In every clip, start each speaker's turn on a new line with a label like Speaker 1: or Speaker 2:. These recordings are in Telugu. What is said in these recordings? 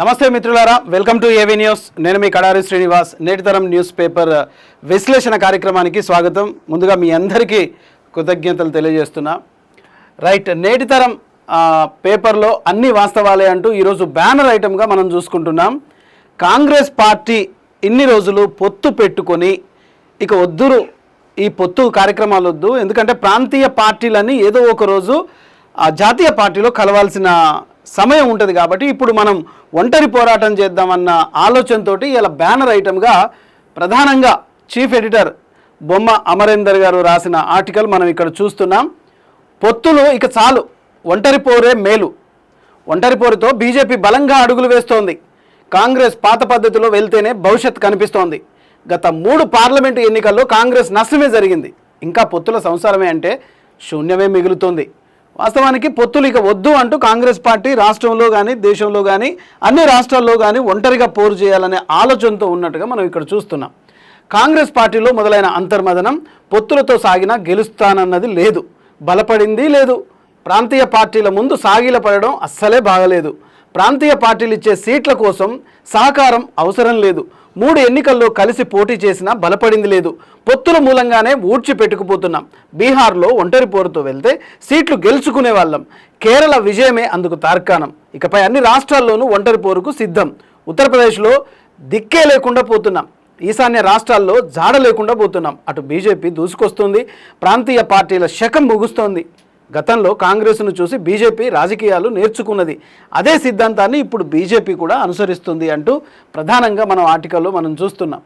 Speaker 1: నమస్తే మిత్రులారా, వెల్కమ్ టు ఏవీ న్యూస్. నేను మీ కడారి శ్రీనివాస్. నేటి తరం న్యూస్ పేపర్ విశ్లేషణ కార్యక్రమానికి స్వాగతం. ముందుగా మీ అందరికీ కృతజ్ఞతలు తెలియజేస్తున్నా. రైట్, నేటి తరం పేపర్లో అన్ని వాస్తవాలే అంటూ ఈరోజు బ్యానర్ ఐటమ్గా మనం చూసుకుంటున్నాం. కాంగ్రెస్ పార్టీ ఇన్ని రోజులు పొత్తు పెట్టుకొని ఇక వద్దురు, ఈ పొత్తు కార్యక్రమాలు వద్దు, ఎందుకంటే ప్రాంతీయ పార్టీలన్నీ ఏదో ఒక రోజు జాతీయ పార్టీలో కలవాల్సిన సమయం ఉంటుంది కాబట్టి ఇప్పుడు మనం ఒంటరి పోరాటం చేద్దామన్న ఆలోచనతో ఇలా బ్యానర్ ఐటమ్గా ప్రధానంగా చీఫ్ ఎడిటర్ బొమ్మ అమరేందర్ గారు రాసిన ఆర్టికల్ మనం ఇక్కడ చూస్తున్నాం. పొత్తులు ఇక చాలు, ఒంటరి పోరే మేలు. ఒంటరి పోరుతో బీజేపీ బలంగా అడుగులు వేస్తోంది. కాంగ్రెస్ పాత పద్ధతిలో వెళ్తేనే భవిష్యత్ కనిపిస్తోంది. గత 3 పార్లమెంటు ఎన్నికల్లో కాంగ్రెస్ నష్టమే జరిగింది. ఇంకా పొత్తుల సంసారమే అంటే శూన్యమే మిగులుతోంది. వాస్తవానికి పొత్తులు ఇక వద్దు అంటూ కాంగ్రెస్ పార్టీ రాష్ట్రంలో కానీ దేశంలో కానీ అన్ని రాష్ట్రాల్లో కానీ ఒంటరిగా పోరు చేయాలనే ఆలోచనతో ఉన్నట్టుగా మనం ఇక్కడ చూస్తున్నాం. కాంగ్రెస్ పార్టీలో మొదలైన అంతర్మదనం పొత్తులతో సాగినా గెలుస్తానన్నది లేదు, బలపడింది లేదు. ప్రాంతీయ పార్టీల ముందు సాగిల పడడం అస్సలే బాగలేదు. ప్రాంతీయ పార్టీలు ఇచ్చే సీట్ల కోసం సహకారం అవసరం లేదు. 3 ఎన్నికల్లో కలిసి పోటీ చేసినా బలపడింది లేదు. పొత్తుల మూలంగానే ఊడ్చిపెట్టుకుపోతున్నాం. బీహార్లో ఒంటరి పోరుతో వెళ్తే సీట్లు గెలుచుకునే వాళ్ళం. కేరళ విజయమే అందుకు తార్కాణం. ఇకపై అన్ని రాష్ట్రాల్లోనూ ఒంటరి పోరుకు సిద్ధం. ఉత్తరప్రదేశ్లో దిక్కే లేకుండా పోతున్నాం. ఈశాన్య రాష్ట్రాల్లో జాడ లేకుండా పోతున్నాం. అటు బీజేపీ దూసుకొస్తుంది, ప్రాంతీయ పార్టీల శకం ముగుస్తోంది. గతంలో కాంగ్రెస్ను చూసి బీజేపీ రాజకీయాలు నేర్చుకున్నది. అదే సిద్ధాంతాన్ని ఇప్పుడు బీజేపీ కూడా అనుసరిస్తుంది అంటూ ప్రధానంగా మనం ఆర్టికల్లో మనం చూస్తున్నాం.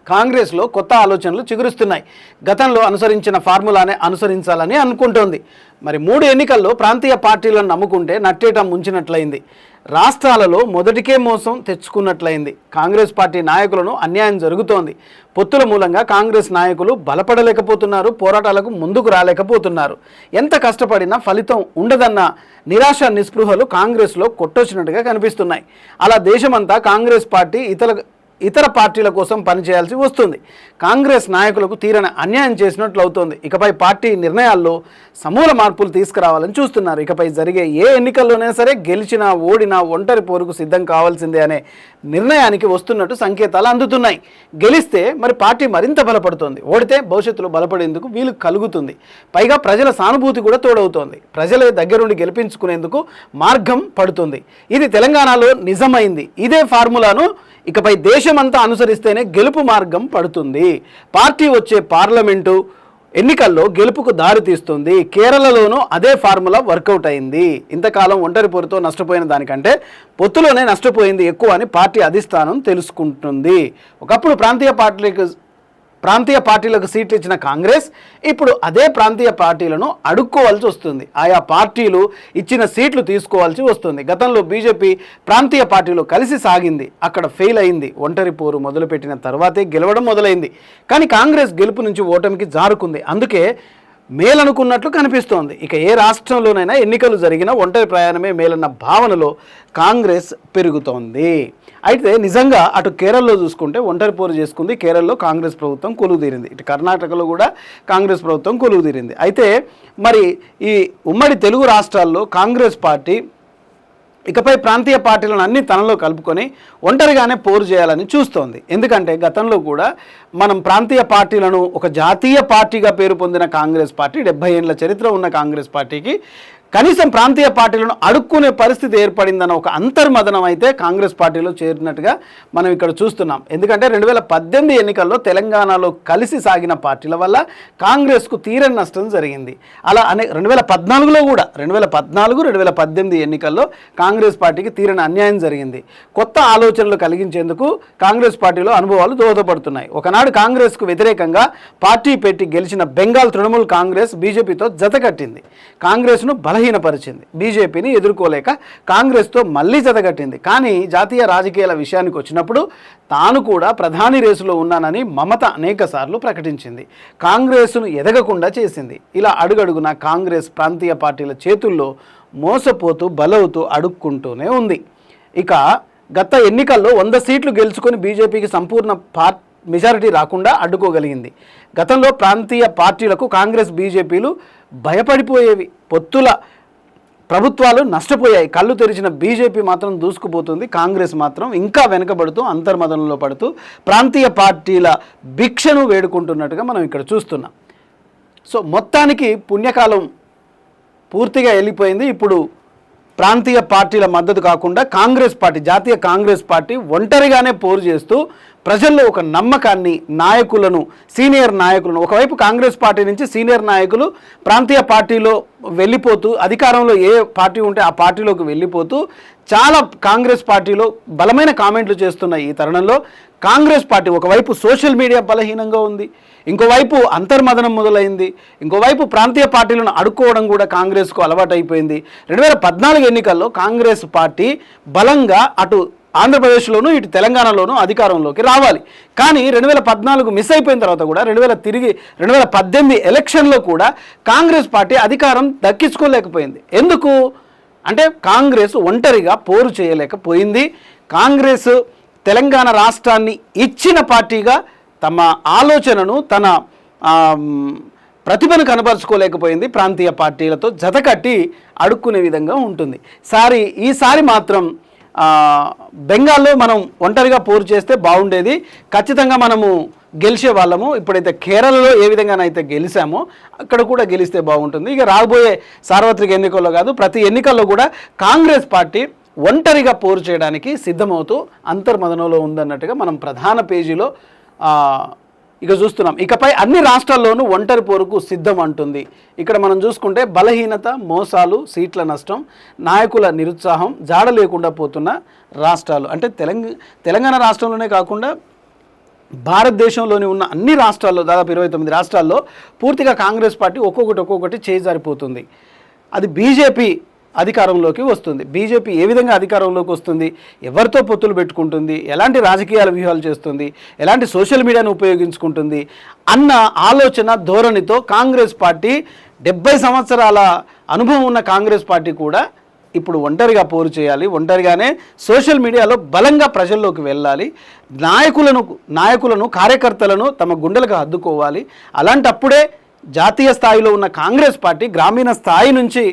Speaker 1: కాంగ్రెస్లో కొత్త ఆలోచనలు చిగురుస్తున్నాయి. గతంలో అనుసరించిన ఫార్ములానే అనుసరించాలని అనుకుంటోంది. మరి 3 ఎన్నికల్లో ప్రాంతీయ పార్టీలను నమ్ముకుంటే నట్టేట ముంచినట్లయింది. రాష్ట్రాలలో మొదటికే మోసం తెచ్చుకున్నట్లయింది. కాంగ్రెస్ పార్టీ నాయకులను అన్యాయం జరుగుతోంది. పొత్తుల మూలంగా కాంగ్రెస్ నాయకులు బలపడలేకపోతున్నారు, పోరాటాలకు ముందుకు రాలేకపోతున్నారు. ఎంత కష్టపడినా ఫలితం ఉండదన్న నిరాశ నిస్పృహలు కాంగ్రెస్లో కొట్టొచ్చినట్టుగా కనిపిస్తున్నాయి. అలా దేశమంతా కాంగ్రెస్ పార్టీ ఇతర పార్టీల కోసం పనిచేయాల్సి వస్తుంది. కాంగ్రెస్ నాయకులకు తీరని అన్యాయం చేసినట్లు అవుతోంది. ఇకపై పార్టీ నిర్ణయాల్లో సమూల మార్పులు తీసుకురావాలని చూస్తున్నారు. ఇకపై జరిగే ఏ ఎన్నికల్లోనే సరే గెలిచినా ఓడినా ఒంటరి పోరుకు సిద్ధం కావాల్సిందే అనే నిర్ణయానికి వస్తున్నట్టు సంకేతాలు అందుతున్నాయి. గెలిస్తే మరి పార్టీ మరింత బలపడుతోంది, ఓడితే భవిష్యత్తులో బలపడేందుకు వీలు కలుగుతుంది. పైగా ప్రజల సానుభూతి కూడా తోడవుతోంది. ప్రజలే దగ్గరుండి గెలిపించుకునేందుకు మార్గం పడుతుంది. ఇది తెలంగాణలో నిజమైంది. ఇదే ఫార్ములాను ఇకపై దేశమంతా అనుసరిస్తేనే గెలుపు మార్గం పడుతుంది. పార్టీ వచ్చే పార్లమెంటు ఎన్నికల్లో గెలుపుకు దారి తీస్తుంది. కేరళలోనూ అదే ఫార్ములా వర్కౌట్ అయింది. ఇంతకాలం ఒంటరి పోరుతో నష్టపోయిన దానికంటే పొత్తులోనే నష్టపోయింది ఎక్కువ అని పార్టీ అధిష్టానం తెలుసుకుంటుంది. ఒకప్పుడు ప్రాంతీయ పార్టీలకు సీట్లు ఇచ్చిన కాంగ్రెస్ ఇప్పుడు అదే ప్రాంతీయ పార్టీలను అడుక్కోవాల్సి వస్తుంది. ఆయా పార్టీలు ఇచ్చిన సీట్లు తీసుకోవాల్సి వస్తుంది. గతంలో బీజేపీ ప్రాంతీయ పార్టీలో కలిసి సాగింది, అక్కడ ఫెయిల్ అయింది. ఒంటరి పోరు మొదలుపెట్టిన తర్వాతే గెలవడం మొదలైంది. కానీ కాంగ్రెస్ గెలుపు నుంచి ఓటమికి జారుకుంది. అందుకే మేలనుకున్నట్లు కనిపిస్తోంది. ఇక ఏ రాష్ట్రంలోనైనా ఎన్నికలు జరిగినా ఒంటరి ప్రయాణమే మేలన్న భావనలో కాంగ్రెస్ పెరుగుతోంది. అయితే నిజంగా అటు కేరళలో చూసుకుంటే ఒంటరి పోరు చేసుకుంది. కేరళలో కాంగ్రెస్ ప్రభుత్వం కొలువుదీరింది. ఇటు కర్ణాటకలో కూడా కాంగ్రెస్ ప్రభుత్వం కొలువుదీరింది. అయితే మరి ఈ ఉమ్మడి తెలుగు రాష్ట్రాల్లో కాంగ్రెస్ పార్టీ ఇకపై ప్రాంతీయ పార్టీలను అన్ని తనలో కలుపుకొని ఒంటరిగానే పోరు చేయాలని చూస్తోంది. ఎందుకంటే గతంలో కూడా మనం ప్రాంతీయ పార్టీలను ఒక జాతీయ పార్టీగా పేరు పొందిన కాంగ్రెస్ పార్టీ, 70 ఏళ్ల చరిత్ర ఉన్న కాంగ్రెస్ పార్టీకి కనీసం ప్రాంతీయ పార్టీలను అడుక్కునే పరిస్థితి ఏర్పడిందన్న ఒక అంతర్మదనం అయితే కాంగ్రెస్ పార్టీలో చేరినట్టుగా మనం ఇక్కడ చూస్తున్నాం. ఎందుకంటే 2018 ఎన్నికల్లో తెలంగాణలో కలిసి సాగిన పార్టీల వల్ల కాంగ్రెస్కు తీరని నష్టం జరిగింది. అలా 2014లో కూడా 2018 ఎన్నికల్లో కాంగ్రెస్ పార్టీకి తీరని అన్యాయం జరిగింది. కొత్త ఆలోచనలు కలిగించేందుకు కాంగ్రెస్ పార్టీలో అనుభవాలు దోహదపడుతున్నాయి. ఒకనాడు కాంగ్రెస్కు వ్యతిరేకంగా పార్టీ పెట్టి గెలిచిన బెంగాల్ తృణమూల్ కాంగ్రెస్ బీజేపీతో జతకట్టింది. కాంగ్రెస్ను బలహీనపరిచింది. బీజేపీని ఎదుర్కోలేక కాంగ్రెస్తో మళ్ళీ జతగట్టింది. కానీ జాతీయ రాజకీయాల విషయానికి వచ్చినప్పుడు తాను కూడా ప్రధాని రేసులో ఉన్నానని మమత అనేకసార్లు ప్రకటించింది. కాంగ్రెస్ను ఎదగకుండా చేసింది. ఇలా అడుగడుగున కాంగ్రెస్ ప్రాంతీయ పార్టీల చేతుల్లో మోసపోతూ బలవుతూ అడుక్కుంటూనే ఉంది. ఇక గత ఎన్నికల్లో 100 సీట్లు గెలుచుకొని బీజేపీకి సంపూర్ణ మెజారిటీ రాకుండా అడ్డుకోగలిగింది. గతంలో ప్రాంతీయ పార్టీలకు కాంగ్రెస్ బీజేపీలు భయపడిపోయేవి. ప్రభుత్వాలు నష్టపోయాయి. కళ్ళు తెరిచిన బీజేపీ మాత్రం దూసుకుపోతుంది, కాంగ్రెస్ మాత్రం ఇంకా వెనుకబడుతూ అంతర్మదనంలో పడుతూ ప్రాంతీయ పార్టీల భిక్షను వేడుకుంటున్నట్టుగా మనం ఇక్కడ చూస్తున్నాం. సో మొత్తానికి పుణ్యకాలం పూర్తిగా వెళ్ళిపోయింది. ఇప్పుడు ప్రాంతీయ పార్టీల మద్దతు కాకుండా కాంగ్రెస్ పార్టీ, జాతీయ కాంగ్రెస్ పార్టీ ఒంటరిగానే పోరు చేస్తూ ప్రజల్లో ఒక నమ్మకాన్ని, నాయకులను, సీనియర్ నాయకులను, ఒకవైపు కాంగ్రెస్ పార్టీ నుంచి సీనియర్ నాయకులు ప్రాంతీయ పార్టీలో వెళ్ళిపోతూ, అధికారంలో ఏ పార్టీ ఉంటే ఆ పార్టీలోకి వెళ్ళిపోతూ చాలా కాంగ్రెస్ పార్టీలో బలమైన కామెంట్లు చేస్తున్న ఈ తరుణంలో కాంగ్రెస్ పార్టీ ఒకవైపు సోషల్ మీడియా బలహీనంగా ఉంది, ఇంకోవైపు అంతర్మదనం మొదలైంది, ఇంకోవైపు ప్రాంతీయ పార్టీలను అడుక్కోవడం కూడా కాంగ్రెస్కు అలవాటైపోయింది. 2014 ఎన్నికల్లో కాంగ్రెస్ పార్టీ బలంగా అటు ఆంధ్రప్రదేశ్లోనూ ఇటు తెలంగాణలోనూ అధికారంలోకి రావాలి. కానీ 2014 మిస్ అయిపోయిన తర్వాత కూడా 2018 ఎలక్షన్లో కూడా కాంగ్రెస్ పార్టీ అధికారం దక్కించుకోలేకపోయింది. ఎందుకు అంటే కాంగ్రెస్ ఒంటరిగా పోరు చేయలేకపోయింది. కాంగ్రెస్ తెలంగాణ రాష్ట్రాన్ని ఇచ్చిన పార్టీగా తమ ఆలోచనను, తన ప్రతిభను కనపరుచుకోలేకపోయింది. ప్రాంతీయ పార్టీలతో జతకట్టి అడుక్కునే విధంగా ఉంటుంది. ఈసారి మాత్రం బెంగాల్లో మనం ఒంటరిగా పోరు చేస్తే బాగుండేది, ఖచ్చితంగా మనము గెలిచే వాళ్ళము. ఇప్పుడైతే కేరళలో ఏ విధంగానైతే గెలిచామో అక్కడ కూడా గెలిస్తే బాగుంటుంది. ఇక రాబోయే సార్వత్రిక ఎన్నికల్లో కాదు, ప్రతి ఎన్నికల్లో కూడా కాంగ్రెస్ పార్టీ ఒంటరిగా పోరు చేయడానికి సిద్ధమవుతూ అంతర్మదనంలో ఉందన్నట్టుగా మనం ప్రధాన పేజీలో ఇక చూస్తున్నాం. ఇకపై అన్ని రాష్ట్రాల్లోనూ ఒంటరి పోరుకు సిద్ధం అంటుంది. ఇక్కడ మనం చూసుకుంటే బలహీనత, మోసాలు, సీట్ల నష్టం, నాయకుల నిరుత్సాహం, జాడ లేకుండా పోతున్న రాష్ట్రాలు అంటే తెలంగాణ రాష్ట్రంలోనే కాకుండా భారతదేశంలోని ఉన్న అన్ని రాష్ట్రాల్లో, దాదాపు 29 రాష్ట్రాల్లో పూర్తిగా కాంగ్రెస్ పార్టీ ఒక్కొక్కటి చేజారిపోతుంది. అది బీజేపీ అధికారంలోకి వస్తుంది. బీజేపీ ఏ విధంగా అధికారంలోకి వస్తుంది, ఎవరితో పొత్తులు పెట్టుకుంటుంది, ఎలాంటి రాజకీయాల వ్యూహాలు చేస్తుంది, ఎలాంటి సోషల్ మీడియాను ఉపయోగించుకుంటుంది అన్న ఆలోచన ధోరణితో కాంగ్రెస్ పార్టీ 70 సంవత్సరాల అనుభవం ఉన్న కాంగ్రెస్ పార్టీ కూడా ఇప్పుడు ఒంటరిగా పోరు చేయాలి, ఒంటరిగానే సోషల్ మీడియాలో బలంగా ప్రజల్లోకి వెళ్ళాలి, నాయకులను కార్యకర్తలను తమ గుండెలకు హద్దుకోవాలి. అలాంటప్పుడే జాతీయ స్థాయిలో ఉన్న కాంగ్రెస్ పార్టీ గ్రామీణ స్థాయి నుంచి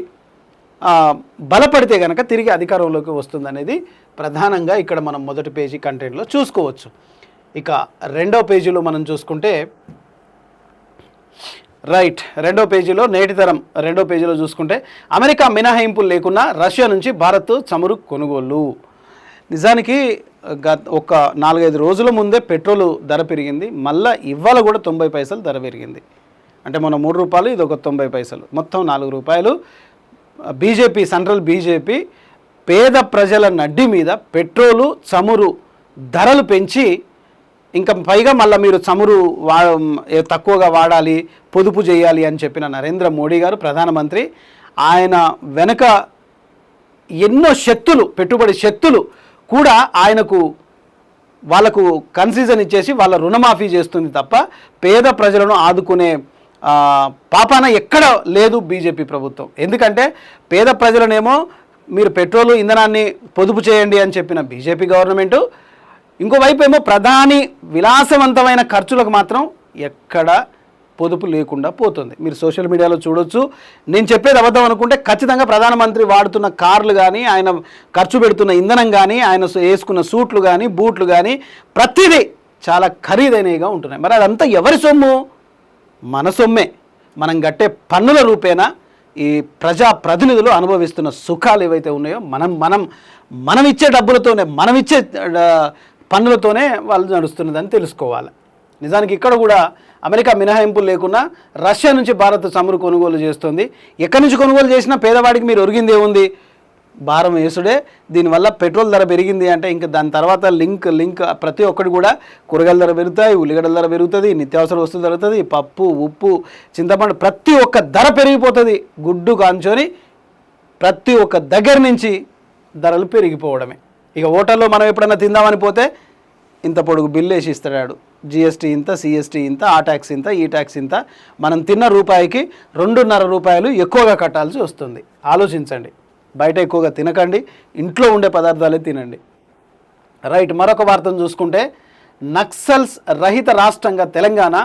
Speaker 1: బలపడితే కనుక తిరిగి అధికారంలోకి వస్తుందనేది ప్రధానంగా ఇక్కడ మనం మొదటి పేజీ కంటెంట్లో చూసుకోవచ్చు. ఇక రెండో పేజీలో మనం చూసుకుంటే రెండో పేజీలో నేటితరం రెండో పేజీలో చూసుకుంటే అమెరికా మినహాయింపులు లేకున్నా రష్యా నుంచి భారత్ చమురు కొనుగోలు. నిజానికి ఒక 4-5 రోజుల ముందే పెట్రోలు ధర పెరిగింది, మళ్ళీ ఇవాళ కూడా 90 పైసలు ధర పెరిగింది. అంటే మొన్న 3 రూపాయలు, ఇది ఒక 90 పైసలు, మొత్తం 4 రూపాయలు. బీజేపీ, సెంట్రల్ బీజేపీ పేద ప్రజల నడ్డి మీద పెట్రోలు, చమురు ధరలు పెంచి ఇంకా పైగా మళ్ళీ మీరు చమురు తక్కువగా వాడాలి, పొదుపు చేయాలి అని చెప్పిన నరేంద్ర మోడీ గారు ప్రధానమంత్రి, ఆయన వెనుక ఎన్నో శక్తులు, పెట్టుబడి శక్తులు కూడా వాళ్ళకు కన్సెషన్ ఇచ్చేసి వాళ్ళ రుణమాఫీ చేస్తుంది తప్ప పేద ప్రజలను ఆదుకునే పాపాన ఎక్కడ లేదు బీజేపీ ప్రభుత్వం. ఎందుకంటే పేద ప్రజలనేమో మీరు పెట్రోలు, ఇంధనాన్ని పొదుపు చేయండి అని చెప్పిన బీజేపీ గవర్నమెంటు, ఇంకోవైపు ఏమో ప్రధాని విలాసవంతమైన ఖర్చులకు మాత్రం ఎక్కడ పొదుపు లేకుండా పోతుంది. మీరు సోషల్ మీడియాలో చూడొచ్చు. నేను చెప్పేది అబద్ధం అనుకుంటే ఖచ్చితంగా ప్రధానమంత్రి వాడుతున్న కార్లు కానీ, ఆయన ఖర్చు పెడుతున్న ఇంధనం కానీ, ఆయన వేసుకున్న సూట్లు కానీ, బూట్లు కానీ ప్రతిదీ చాలా ఖరీదైనవిగా ఉంటున్నాయి. మరి అదంతా ఎవరి సొమ్ము? మన సొమ్మే. మనం కట్టే పన్నుల రూపేణా ఈ ప్రజా ప్రతినిధులు అనుభవిస్తున్న సుఖాలు ఏవైతే ఉన్నాయో మనం ఇచ్చే డబ్బులతోనే, మనం ఇచ్చే పన్నులతోనే వాళ్ళు నడుస్తున్నదని తెలుసుకోవాలి. నిజానికి ఇక్కడ కూడా అమెరికా మినహాయింపులు లేకుండా రష్యా నుంచి భారత్ చమురు కొనుగోలు చేస్తుంది. ఎక్కడి నుంచి కొనుగోలు చేసినా పేదవాడికి మీరు ఒరిగింది ఏముంది? భారం వేసుడే. దీనివల్ల పెట్రోల్ ధర పెరిగింది అంటే ఇంకా దాని తర్వాత లింక్ ప్రతి ఒక్కటి కూడా కూరగాయల ధర పెరుగుతాయి, ఉల్లిగడ్డల ధర పెరుగుతుంది, నిత్యావసర వస్తువులు పెరుగుతుంది, పప్పు, ఉప్పు, చింతపండు ప్రతి ఒక్క ధర పెరిగిపోతుంది. గుడ్డు కాంచొని ప్రతి ఒక్క దగ్గర నుంచి ధరలు పెరిగిపోవడమే. ఇక హోటల్లో మనం ఎప్పుడన్నా తిందామని పోతే ఇంత పొడుగు బిల్లు వేసి ఇస్తాడు. జిఎస్టీ ఇంత, సిఎస్టీ ఇంత, ఆ ట్యాక్స్ ఇంత, ఈ ట్యాక్స్ ఇంత. మనం తిన్న రూపాయికి 2.5 రూపాయలు ఎక్కువగా కట్టాల్సి వస్తుంది. ఆలోచించండి. బయట ఎక్కువగా తినకండి, ఇంట్లో ఉండే పదార్థాలే తినండి. మరొక వార్తను చూసుకుంటే నక్సల్స్ రహిత రాష్ట్రంగా తెలంగాణ,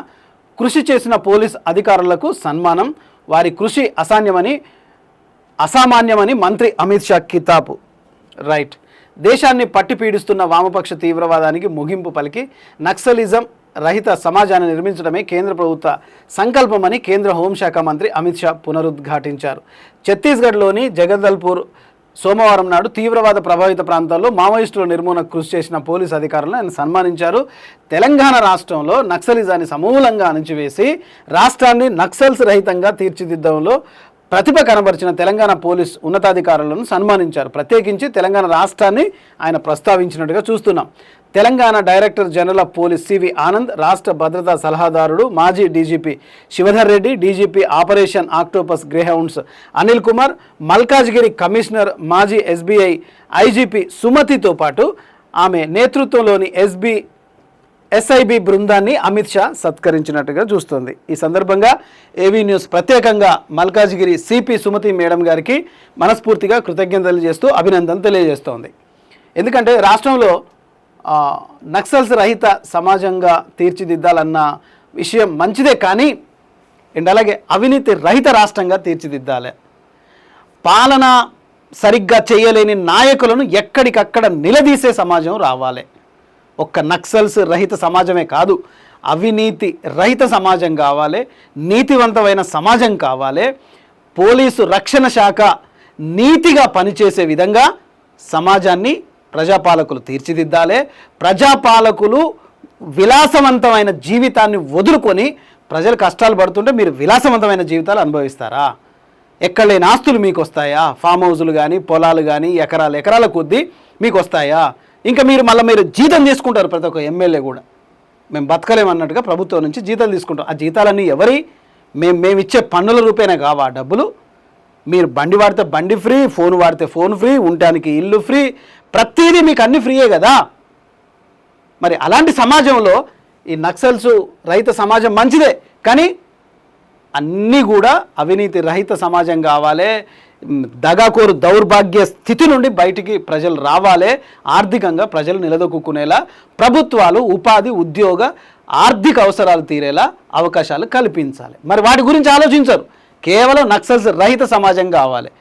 Speaker 1: కృషి చేసిన పోలీస్ అధికారులకు సన్మానం, వారి కృషి అసాధ్యమని అసామాన్యమని మంత్రి అమిత్ షా కితాబు. రైట్, దేశాన్ని పట్టి పీడిస్తున్న వామపక్ష తీవ్రవాదానికి ముగింపు పలికి నక్సలిజం రహిత సమాజాన్ని నిర్మించడమే కేంద్ర ప్రభుత్వ సంకల్పమని కేంద్ర హోంశాఖ మంత్రి అమిత్ షా పునరుద్ఘాటించారు. ఛత్తీస్గఢ్లోని జగదల్పూర్ సోమవారం నాడు తీవ్రవాద ప్రభావిత ప్రాంతాల్లో మావోయిస్టుల నిర్మూలనకు కృషి చేసిన పోలీసు అధికారులను ఆయన సన్మానించారు. తెలంగాణ రాష్ట్రంలో నక్సలిజాన్ని సమూలంగా అణిచివేసి రాష్ట్రాన్ని నక్సల్స్ రహితంగా తీర్చిదిద్దడంలో ప్రతిభ కనబరిచిన తెలంగాణ పోలీస్ ఉన్నతాధికారులను సన్మానించారు. ప్రత్యేకించి తెలంగాణ రాష్ట్రాన్ని ఆయన ప్రస్తావించినట్టుగా చూస్తున్నాం. Telangana director general of police CV Anand, రాష్ట్ర భద్రతా సలహాదారుడు మాజీ DGP Shivadhar Reddy, DGP operation Octopus Greyhounds Anil Kumar, Malkajgiri commissioner మాజీ ఎస్బీఐ ఐజీపీ సుమతితో పాటు ఆమె నేతృత్వంలోని ఎస్ఐబి బృందాన్ని అమిత్ షా సత్కరించినట్టుగా చూస్తుంది. ఈ సందర్భంగా ఏవీ న్యూస్ ప్రత్యేకంగా మల్కాజ్గిరి సిపి సుమతి మేడం గారికి మనస్ఫూర్తిగా కృతజ్ఞతలు చేస్తూ అభినందన తెలియజేస్తోంది. ఎందుకంటే రాష్ట్రంలో నక్సల్స్ రహిత సమాజంగా తీర్చిదిద్దాలన్న విషయం మంచిదే, కానీ అండ్ అలాగే అవినీతి రహిత రాష్ట్రంగా తీర్చిదిద్దాలి. పాలన సరిగ్గా చేయలేని నాయకులను ఎక్కడికక్కడ నిలదీసే సమాజం రావాలి. ఒక్క నక్సల్స్ రహిత సమాజమే కాదు, అవినీతి రహిత సమాజం కావాలి, నీతివంతమైన సమాజం కావాలి. పోలీసు రక్షణ శాఖ నీతిగా పనిచేసే విధంగా సమాజాన్ని ప్రజాపాలకులు తీర్చిదిద్దాలి. ప్రజాపాలకులు విలాసవంతమైన జీవితాన్ని వదులుకొని ప్రజలు కష్టాలు పడుతుంటే మీరు విలాసవంతమైన జీవితాలు అనుభవిస్తారా? ఎక్కడ లేని ఆస్తులు మీకు వస్తాయా? ఫామ్ హౌజులు కానీ, పొలాలు కానీ, ఎకరాల కొద్దీ మీకు వస్తాయా? ఇంకా మీరు జీతం తీసుకుంటారు. ప్రతి ఒక్క ఎమ్మెల్యే కూడా మేము బతకలేమన్నట్టుగా ప్రభుత్వం నుంచి జీతాలు తీసుకుంటాం. ఆ జీతాలన్నీ ఎవరి? మేము ఇచ్చే పన్నుల రూపేనే కావా డబ్బులు? మీరు బండి వాడితే బండి ఫ్రీ, ఫోన్ వాడితే ఫోన్ ఫ్రీ, ఉండటానికి ఇల్లు ఫ్రీ, ప్రతిదీ మీకు అన్ని ఫ్రీయే కదా. మరి అలాంటి సమాజంలో ఈ నక్సల్స్ రహిత సమాజం మంచిదే, కానీ అన్నీ కూడా అవినీతి రహిత సమాజం కావాలి. దగాకోరు దౌర్భాగ్య స్థితి నుండి బయటికి ప్రజలు రావాలి. ఆర్థికంగా ప్రజలు నిలదొక్కునేలా ప్రభుత్వాలు ఉపాధి, ఉద్యోగ, ఆర్థిక అవసరాలు తీరేలా అవకాశాలు కల్పించాలి. మరి వాటి గురించి ఆలోచించరు. కేవలం నక్సల్స్ రహిత సమాజం కావాలి.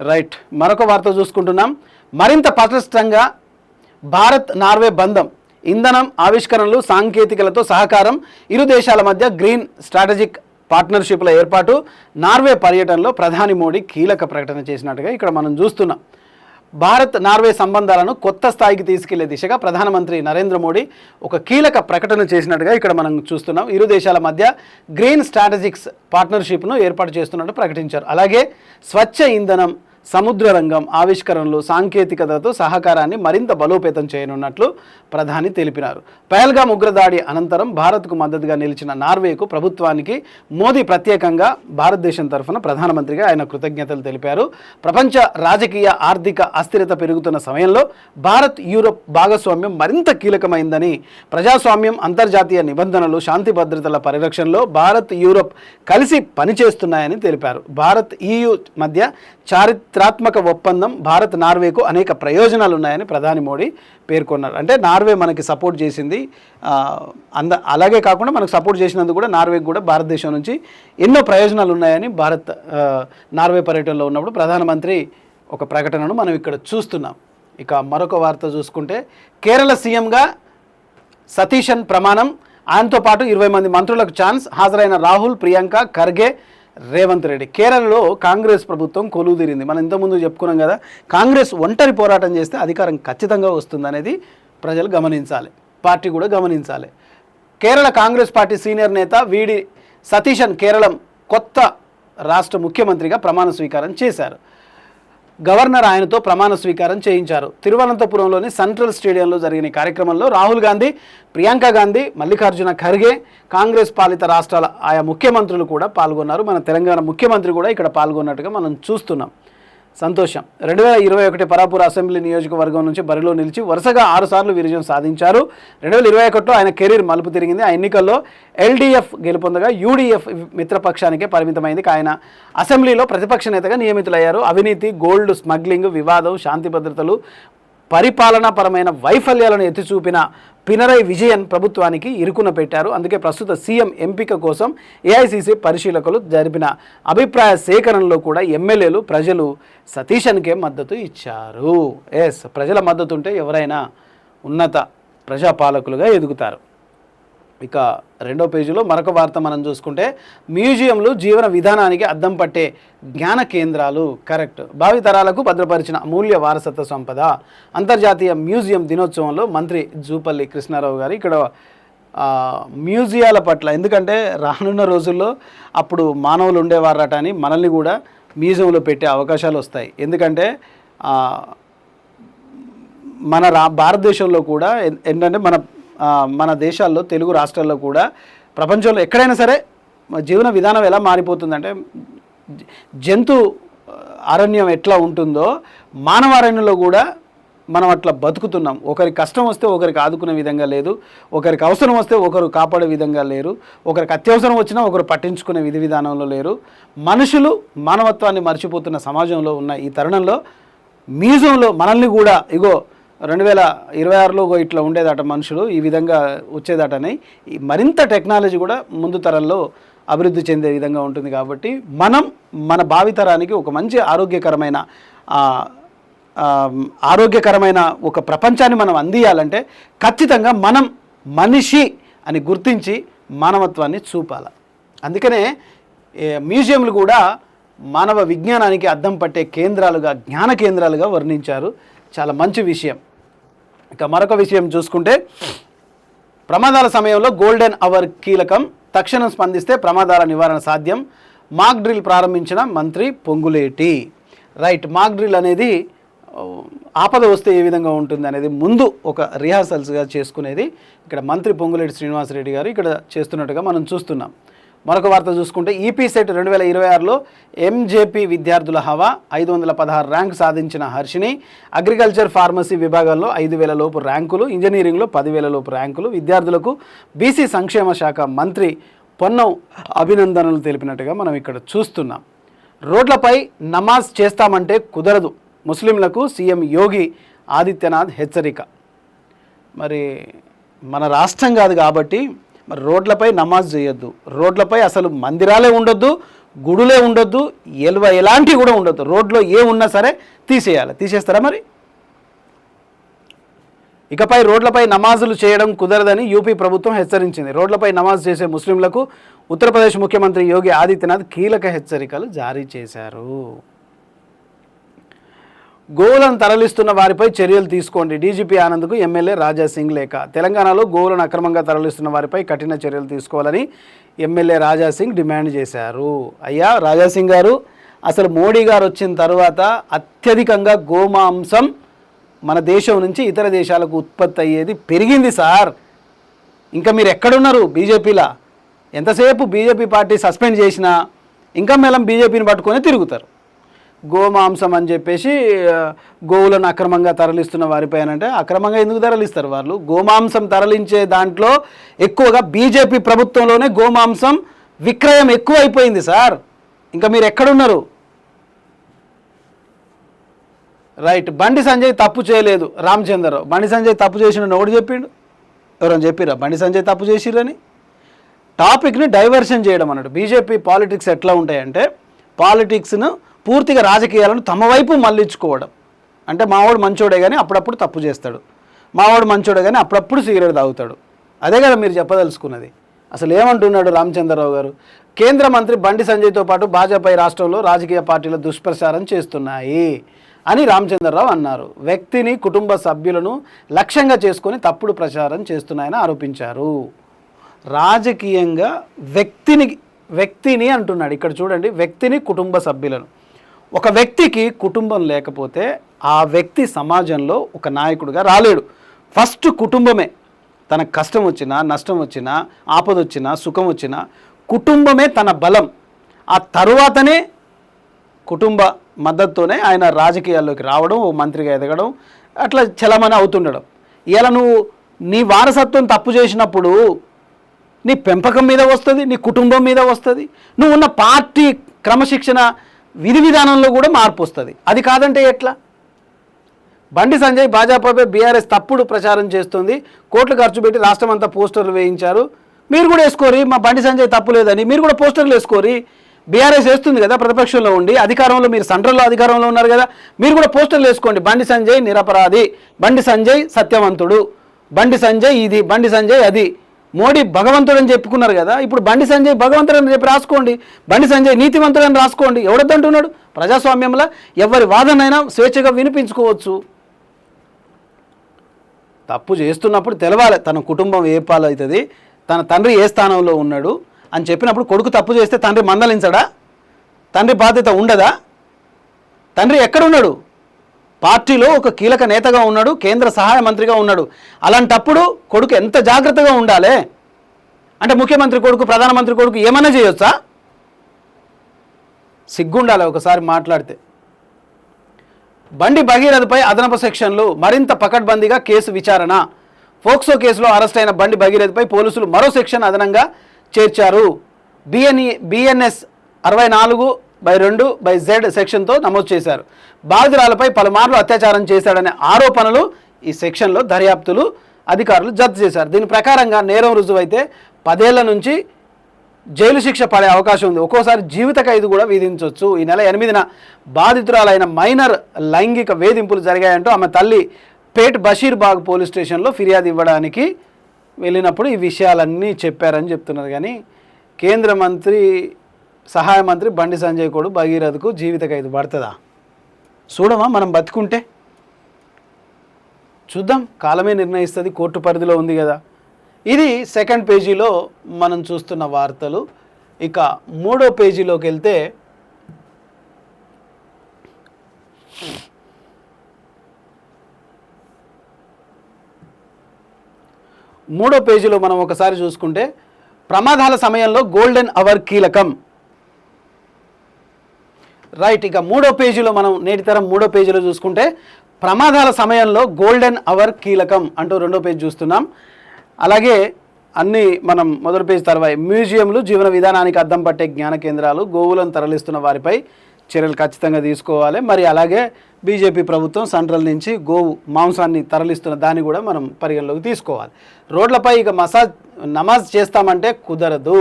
Speaker 1: రైట్, మరొక వార్త చూసుకుంటున్నాం. మరింత పటిష్టంగా భారత్ నార్వే బంధం, ఇంధనం, ఆవిష్కరణలు, సాంకేతికలతో సహకారం, ఇరు దేశాల మధ్య గ్రీన్ స్ట్రాటజిక్ పార్ట్నర్షిప్ల ఏర్పాటు. నార్వే పర్యటనలో ప్రధాని మోడీ కీలక ప్రకటన చేసినట్టుగా ఇక్కడ మనం చూస్తున్నాం. భారత్ నార్వే సంబంధాలను కొత్త స్థాయికి తీసుకెళ్లే దిశగా ప్రధానమంత్రి నరేంద్ర మోడీ ఒక కీలక ప్రకటన చేసినట్టుగా ఇక్కడ మనం చూస్తున్నాం. ఇరు దేశాల మధ్య గ్రీన్ స్ట్రాటజిక్స్ పార్ట్నర్షిప్ను ఏర్పాటు చేస్తున్నట్టు ప్రకటించారు. అలాగే స్వచ్ఛ ఇంధనం, సముద్ర రంగం, ఆవిష్కరణలు, సాంకేతికతతో సహకారాన్ని మరింత బలోపేతం చేయనున్నట్లు ప్రధాని తెలిపినారు. పహల్గామ్ ఉగ్రదాడి అనంతరం భారత్కు మద్దతుగా నిలిచిన నార్వేకు ప్రభుత్వానికి మోదీ ప్రత్యేకంగా భారతదేశం తరఫున ప్రధానమంత్రిగా ఆయన కృతజ్ఞతలు తెలిపారు. ప్రపంచ రాజకీయ, ఆర్థిక అస్థిరత పెరుగుతున్న సమయంలో భారత్ యూరప్ భాగస్వామ్యం మరింత కీలకమైందని, ప్రజాస్వామ్యం, అంతర్జాతీయ నిబంధనలు, శాంతి భద్రతల పరిరక్షణలో భారత్, యూరప్ కలిసి పనిచేస్తున్నాయని తెలిపారు. భారత్, EU మధ్య చారిత్రాత్మక ఒప్పందం భారత్ నార్వేకు అనేక ప్రయోజనాలు ఉన్నాయని ప్రధాని మోడీ పేర్కొన్నారు. అంటే నార్వే మనకి సపోర్ట్ చేసింది, అలాగే కాకుండా మనకు సపోర్ట్ చేసినందుకు కూడా నార్వేకి కూడా భారతదేశం నుంచి ఎన్నో ప్రయోజనాలు ఉన్నాయని నార్వే పర్యటనలో ఉన్నప్పుడు ప్రధానమంత్రి ఒక ప్రకటనను మనం ఇక్కడ చూస్తున్నాం. ఇక మరొక వార్త చూసుకుంటే, కేరళ సీఎంగా సతీశన్ ప్రమాణం, ఆయనతో పాటు 20 మంది మంత్రులకు ఛాన్స్. హాజరైన రాహుల్, ప్రియాంక ఖర్గే, రేవంత్ రెడ్డి. కేరళలో కాంగ్రెస్ ప్రభుత్వం కొలువుదీరింది. మనం ఇంతకుముందు చెప్పుకున్నాం కదా, కాంగ్రెస్ ఒంటరి పోరాటం చేస్తే అధికారం ఖచ్చితంగా వస్తుందనేది ప్రజలు గమనించాలి, పార్టీ కూడా గమనించాలి. కేరళ కాంగ్రెస్ పార్టీ సీనియర్ నేత వీడి సతీశన్ కేరళం కొత్త రాష్ట్ర ముఖ్యమంత్రిగా ప్రమాణ స్వీకారం చేశారు. గవర్నర్ ఆయనతో ప్రమాణ స్వీకారం చేయించారు. తిరువనంతపురంలోని సెంట్రల్ స్టేడియంలో జరిగిన కార్యక్రమంలో రాహుల్ గాంధీ, ప్రియాంక గాంధీ, మల్లికార్జున ఖర్గే, కాంగ్రెస్ పాలిత రాష్ట్రాల ఆయా ముఖ్యమంత్రులు కూడా పాల్గొన్నారు. మన తెలంగాణ ముఖ్యమంత్రి కూడా ఇక్కడ పాల్గొన్నట్టుగా మనం చూస్తున్నాం. సంతోషం. 2021 పరాపూర్ అసెంబ్లీ నియోజకవర్గం నుంచి బరిలో నిలిచి వరుసగా 6 సార్లు విజయం సాధించారు. 2021లో ఆయన కెరీర్ మలుపు తిరిగింది. ఆ ఎన్నికల్లో LDF గెలుపొందగా UDF మిత్రపక్షానికే పరిమితమైంది. ఆయన అసెంబ్లీలో ప్రతిపక్ష నేతగా నియమితులయ్యారు. అవినీతి, గోల్డ్ స్మగ్లింగ్, వివాదం, శాంతి భద్రతలు, పరిపాలనాపరమైన వైఫల్యాలను ఎత్తిచూపిన పినరై విజయన్ ప్రభుత్వానికి ఇరుకున పెట్టారు. అందుకే ప్రస్తుత సీఎం ఎంపిక కోసం ఏఐసీసీ పరిశీలకులు జరిపిన అభిప్రాయ సేకరణలో కూడా ఎమ్మెల్యేలు ప్రజలు సతీషన్కే మద్దతు ఇచ్చారు. ప్రజల మద్దతు ఉంటే ఎవరైనా ఉన్నత ప్రజాపాలకులుగా ఎదుగుతారు. ఇక రెండో పేజీలో మరొక వార్త మనం చూసుకుంటే మ్యూజియంలు జీవన విధానానికి అద్దం పట్టే జ్ఞాన కేంద్రాలు. కరెక్ట్. భావితరాలకు భద్రపరిచిన అమూల్య వారసత్వ సంపద. అంతర్జాతీయ మ్యూజియం దినోత్సవంలో మంత్రి జూపల్లి కృష్ణారావు గారు ఇక్కడ మ్యూజియాల పట్ల, ఎందుకంటే రానున్న రోజుల్లో అప్పుడు మానవులు ఉండేవారట అని మనల్ని కూడా మ్యూజియంలో పెట్టే అవకాశాలు వస్తాయి. ఎందుకంటే మన భారతదేశంలో కూడా ఏంటంటే మన దేశాల్లో తెలుగు రాష్ట్రాల్లో కూడా ప్రపంచంలో ఎక్కడైనా సరే జీవన విధానం ఎలా మారిపోతుందంటే జంతు అరణ్యం ఎట్లా ఉంటుందో మానవ అరణ్యంలో కూడా మనం అట్లా బతుకుతున్నాం. ఒకరికి కష్టం వస్తే ఒకరికి ఆదుకునే విధంగా లేదు, ఒకరికి అవసరం వస్తే ఒకరు కాపాడే విధంగా లేరు, ఒకరికి అత్యవసరం వచ్చినా ఒకరు పట్టించుకునే విధి విధానంలో లేరు. మనుషులు మానవత్వాన్ని మర్చిపోతున్న సమాజంలో ఉన్న ఈ తరుణంలో మ్యూజియంలో మనల్ని కూడా 2026లో ఇట్లా ఉండేదట మనుషులు, ఈ విధంగా వచ్చేదటని మరింత టెక్నాలజీ కూడా ముందు తరంలో అభివృద్ధి చెందే విధంగా ఉంటుంది. కాబట్టి మన భావితరానికి ఒక మంచి ఆరోగ్యకరమైన ఒక ప్రపంచాన్ని మనం అందియాలంటే ఖచ్చితంగా మనం మనిషి అని గుర్తించి మానవత్వాన్ని చూపాలి. అందుకనే మ్యూజియంలు కూడా మానవ విజ్ఞానానికి అద్దం పట్టే కేంద్రాలుగా, జ్ఞాన కేంద్రాలుగా వర్ణించారు. చాలా మంచి విషయం. ఇక మరొక విషయం చూసుకుంటే ప్రమాదాల సమయంలో గోల్డెన్ అవర్ కీలకం. తక్షణం స్పందిస్తే ప్రమాదాల నివారణ సాధ్యం. మాక్ డ్రిల్ ప్రారంభించిన మంత్రి పొంగులేటి. రైట్. మాక్ డ్రిల్ అనేది ఆపద వస్తే ఏ విధంగా ఉంటుంది అనేది ముందు ఒక రిహార్సల్స్గా చేసుకునేది ఇక్కడ మంత్రి పొంగులేటి శ్రీనివాసరెడ్డి గారు ఇక్కడ చేస్తున్నట్టుగా మనం చూస్తున్నాం. మరొక వార్త చూసుకుంటే ఈపీ సెట్ 2026లో ఎంజేపీ విద్యార్థుల హవా. 516 ర్యాంక్ సాధించిన హర్షిని. అగ్రికల్చర్ ఫార్మసీ విభాగాల్లో 5,000 లోపు ర్యాంకులు, ఇంజనీరింగ్లో 10,000 లోపు ర్యాంకులు. విద్యార్థులకు బీసీ సంక్షేమ శాఖ మంత్రి పొన్నం అభినందనలు తెలిపినట్టుగా మనం ఇక్కడ చూస్తున్నాం. రోడ్లపై నమాజ్ చేస్తామంటే కుదరదు. ముస్లింలకు సీఎం యోగి ఆదిత్యనాథ్ హెచ్చరిక. మరి మన రాష్ట్రం కాదు కాబట్టి మరి రోడ్లపై నమాజ్ చేయొద్దు, రోడ్లపై అసలు మందిరాలే ఉండొద్దు, గుడులే ఉండొద్దు, ఎలాంటివి కూడా ఉండొద్దు. రోడ్లో ఏ ఉన్నా సరే తీసేయాలి. తీసేస్తారా మరి? ఇకపై రోడ్లపై నమాజులు చేయడం కుదరదని యూపీ ప్రభుత్వం హెచ్చరించింది. రోడ్లపై నమాజ్ చేసే ముస్లింలకు ఉత్తరప్రదేశ్ ముఖ్యమంత్రి యోగి ఆదిత్యనాథ్ కీలక హెచ్చరికలు జారీ చేశారు. గోవులను తరలిస్తున్న వారిపై చర్యలు తీసుకోండి. డీజీపీ ఆనంద్కు ఎమ్మెల్యే రాజాసింగ్ లేఖ. తెలంగాణలో గోవులను అక్రమంగా తరలిస్తున్న వారిపై కఠిన చర్యలు తీసుకోవాలని ఎమ్మెల్యే రాజాసింగ్ డిమాండ్ చేశారు. అయ్యా రాజాసింగ్ గారు, అసలు మోడీ గారు వచ్చిన తర్వాత అత్యధికంగా గోమాంసం మన దేశం నుంచి ఇతర దేశాలకు ఉత్పత్తి అయ్యేది పెరిగింది సార్. ఇంకా మీరు ఎక్కడున్నారు బీజేపీలా? ఎంతసేపు బీజేపీ పార్టీ సస్పెండ్ చేసినా ఇంకా మేళం బీజేపీని పట్టుకొని తిరుగుతారు. గోమాంసం అని చెప్పేసి గోవులను అక్రమంగా తరలిస్తున్న వారిపైన అంటే అక్రమంగా ఎందుకు తరలిస్తారు వాళ్ళు? గోమాంసం తరలించే దాంట్లో ఎక్కువగా బీజేపీ ప్రభుత్వంలోనే గోమాంసం విక్రయం ఎక్కువైపోయింది సార్. ఇంకా మీరు ఎక్కడున్నారు? రైట్. బండి సంజయ్ తప్పు చేయలేదు రామచంద్రరావు. బండి సంజయ్ తప్పు చేసిన ఎవడు చెప్పిండు? ఎవరైనా చెప్పిరా బండి సంజయ్ తప్పు చేసిరని? టాపిక్ని డైవర్షన్ చేయడం అన్నట్టు. బీజేపీ పాలిటిక్స్ ఎట్లా ఉంటాయంటే పాలిటిక్స్ను పూర్తిగా రాజకీయాలను తమ వైపు మళ్ళించుకోవడం. అంటే మావాడు మంచోడే కానీ అప్పుడప్పుడు తప్పు చేస్తాడు, మావాడు మంచోడే కానీ అప్పుడప్పుడు సిగరెట్ తాగుతాడు. అదే కదా మీరు చెప్పదలుచుకున్నది. అసలు ఏమంటున్నాడు రామచంద్రరావు గారు? కేంద్ర మంత్రి బండి సంజయ్తో పాటు భాజపా రాష్ట్రంలో రాజకీయ పార్టీల దుష్ప్రచారం చేస్తున్నాయి అని రామచంద్రరావు అన్నారు. వ్యక్తిని, కుటుంబ సభ్యులను లక్ష్యంగా చేసుకొని తప్పుడు ప్రచారం చేస్తున్నాయని ఆరోపించారు. రాజకీయంగా వ్యక్తిని అంటున్నాడు. ఇక్కడ చూడండి, వ్యక్తిని, కుటుంబ సభ్యులను. ఒక వ్యక్తికి కుటుంబం లేకపోతే ఆ వ్యక్తి సమాజంలో ఒక నాయకుడిగా రాలేడు. ఫస్ట్ కుటుంబమే. తనకు కష్టం వచ్చినా, నష్టం వచ్చినా, ఆపద వచ్చినా, సుఖం వచ్చినా కుటుంబమే తన బలం. ఆ తరువాతనే కుటుంబ మద్దతుతోనే ఆయన రాజకీయాల్లోకి రావడం, ఓ మంత్రిగా ఎదగడం, అట్లా చలమని అవుతుండడం. ఇలా నువ్వు నీ వారసత్వం తప్పు చేసినప్పుడు నీ పెంపకం మీద వస్తుంది, నీ కుటుంబం మీద వస్తుంది, నువ్వు ఉన్న పార్టీ క్రమశిక్షణ విధి విధానంలో కూడా మార్పు వస్తుంది. అది కాదంటే ఎట్లా? బండి సంజయ్ భాజపాపై బీఆర్ఎస్ తప్పుడు ప్రచారం చేస్తుంది, కోట్లు ఖర్చు పెట్టి రాష్ట్రం అంతా పోస్టర్లు వేయించారు, మీరు కూడా వేసుకోరి, మా బండి సంజయ్ తప్పు లేదని మీరు కూడా పోస్టర్లు వేసుకోరి. బీఆర్ఎస్ వేస్తుంది కదా ప్రతిపక్షంలో ఉండి, అధికారంలో మీరు సెంట్రల్లో అధికారంలో ఉన్నారు కదా, మీరు కూడా పోస్టర్లు వేసుకోండి. బండి సంజయ్ నిరపరాధి, బండి సంజయ్ సత్యవంతుడు, బండి సంజయ్ ఇది, బండి సంజయ్ అది, మోడీ భగవంతుడు అని చెప్పుకున్నారు కదా, ఇప్పుడు బండి సంజయ్ భగవంతుడు అని చెప్పి రాసుకోండి, బండి సంజయ్ నీతివంతుడు అని రాసుకోండి. ఎవడొద్దంటున్నాడు? ప్రజాస్వామ్యంలో ఎవరి వాదనైనా స్వేచ్ఛగా వినిపించుకోవచ్చు. తప్పు చేస్తున్నప్పుడు తెలవాలి తన కుటుంబం ఏ పాలవుతుంది, తన తండ్రి ఏ స్థానంలో ఉన్నాడు అని చెప్పినప్పుడు కొడుకు తప్పు చేస్తే తండ్రి మందలించడా? తండ్రి బాధ్యత ఉండదా? తండ్రి ఎక్కడున్నాడు? పార్టీలో ఒక కీలక నేతగా ఉన్నాడు, కేంద్ర సహాయ మంత్రిగా ఉన్నాడు. అలాంటప్పుడు కొడుకు ఎంత జాగ్రత్తగా ఉండాలి? అంటే ముఖ్యమంత్రి కొడుకు, ప్రధానమంత్రి కొడుకు ఏమన్నా చేయొచ్చా? సిగ్గుండాలి ఒకసారి మాట్లాడితే. బండి భగీరథపై అదనపు సెక్షన్లు, మరింత పకడ్బందీగా కేసు విచారణ. ఫోక్సో కేసులో అరెస్ట్ అయిన బండి భగీరథపై పోలీసులు మరో సెక్షన్ అదనంగా చేర్చారు. బిఎన్ఎస్ 64/2/Z సెక్షన్తో నమోదు చేశారు. బాధితురాలపై పలుమార్లు అత్యాచారం చేశాడనే ఆరోపణలు ఈ సెక్షన్లో దర్యాప్తులు అధికారులు జప్తు చేశారు. దీని ప్రకారంగా నేరం రుజువైతే 10 ఏళ్ల నుంచి జైలు శిక్ష పడే అవకాశం ఉంది. ఒక్కోసారి జీవిత ఖైదు కూడా విధించవచ్చు. ఈ నెల 8న బాధితురాలైన మైనర్ లైంగిక వేధింపులు జరిగాయంటూ ఆమె తల్లి పేట్ బషీర్బాగ్ పోలీస్ స్టేషన్లో ఫిర్యాదు ఇవ్వడానికి వెళ్ళినప్పుడు ఈ విషయాలన్నీ చెప్పారని చెప్తున్నారు. కానీ కేంద్ర మంత్రి సహాయ మంత్రి బండి సంజయ్ కొడు భగీరథకు జీవిత ఖైదు పడుతుందా? చూడమా మనం బతుకుంటే? చూద్దాం, కాలమే నిర్ణయిస్తుంది, కోర్టు పరిధిలో ఉంది కదా. ఇది సెకండ్ పేజీలో మనం చూస్తున్న వార్తలు. ఇక 3వ పేజీలోకి వెళ్తే మనం ఒకసారి చూసుకుంటే ప్రమాదాల సమయంలో గోల్డెన్ అవర్ కీలకం. రైట్, ఇక 3వ పేజీలో మనం నేటితరం 3వ పేజీలో చూసుకుంటే ప్రమాదాల సమయంలో గోల్డెన్ అవర్ కీలకం అంటూ 2వ పేజీ చూస్తున్నాం. అలాగే అన్నీ మనం మొదటి పేజీ తర్వాత మ్యూజియంలు, జీవన విధానానికి అద్దం పట్టే జ్ఞాన కేంద్రాలు, గోవులను తరలిస్తున్న వారిపై చర్యలు ఖచ్చితంగా తీసుకోవాలి. మరి అలాగే బీజేపీ ప్రభుత్వం సెంట్రల్ నుంచి గోవు మాంసాన్ని తరలిస్తున్న దాన్ని కూడా మనం పరిగణలోకి తీసుకోవాలి. రోడ్లపై ఇక నమాజ్ చేస్తామంటే కుదరదు.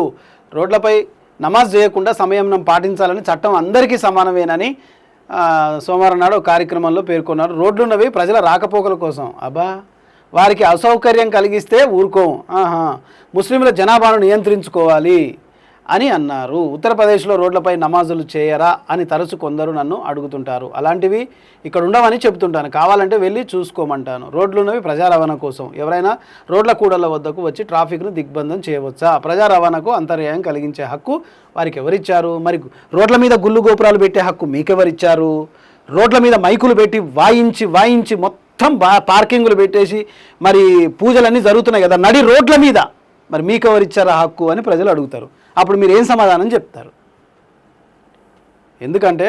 Speaker 1: రోడ్లపై నమాజ్ చేయకుండా సంయమనం పాటించాలని చట్టం అందరికీ సమానమేనని సోమవారం నాడు కార్యక్రమంలో పేర్కొన్నారు. రోడ్లున్నవి ప్రజల రాకపోకల కోసం. అబ్బా, వారికి అసౌకర్యం కలిగిస్తే ఊరుకోం, ముస్లింల జనాభాను నియంత్రించుకోవాలి అని అన్నారు. ఉత్తరప్రదేశ్లో రోడ్లపై నమాజులు చేయరా అని తరచు కొందరు నన్ను అడుగుతుంటారు. అలాంటివి ఇక్కడ ఉండవని చెబుతుంటాను, కావాలంటే వెళ్ళి చూసుకోమంటాను. రోడ్లున్నవి ప్రజా రవాణా కోసం. ఎవరైనా రోడ్ల కూడళ్ల వద్దకు వచ్చి ట్రాఫిక్ను దిగ్బంధం చేయవచ్చా? ప్రజా రవాణాకు అంతర్యాయం కలిగించే హక్కు వారికి ఎవరిచ్చారు? మరి రోడ్ల మీద గుళ్ళు గోపురాలు పెట్టే హక్కు మీకెవరిచ్చారు? రోడ్ల మీద మైకులు పెట్టి వాయించి మొత్తం పార్కింగులు పెట్టేసి మరి పూజలన్నీ జరుగుతున్నాయి కదా నడి రోడ్ల మీద, మరి మీకెవరిచ్చారా హక్కు అని ప్రజలు అడుగుతారు. అప్పుడు మీరు ఏం సమాధానం చెప్తారు? ఎందుకంటే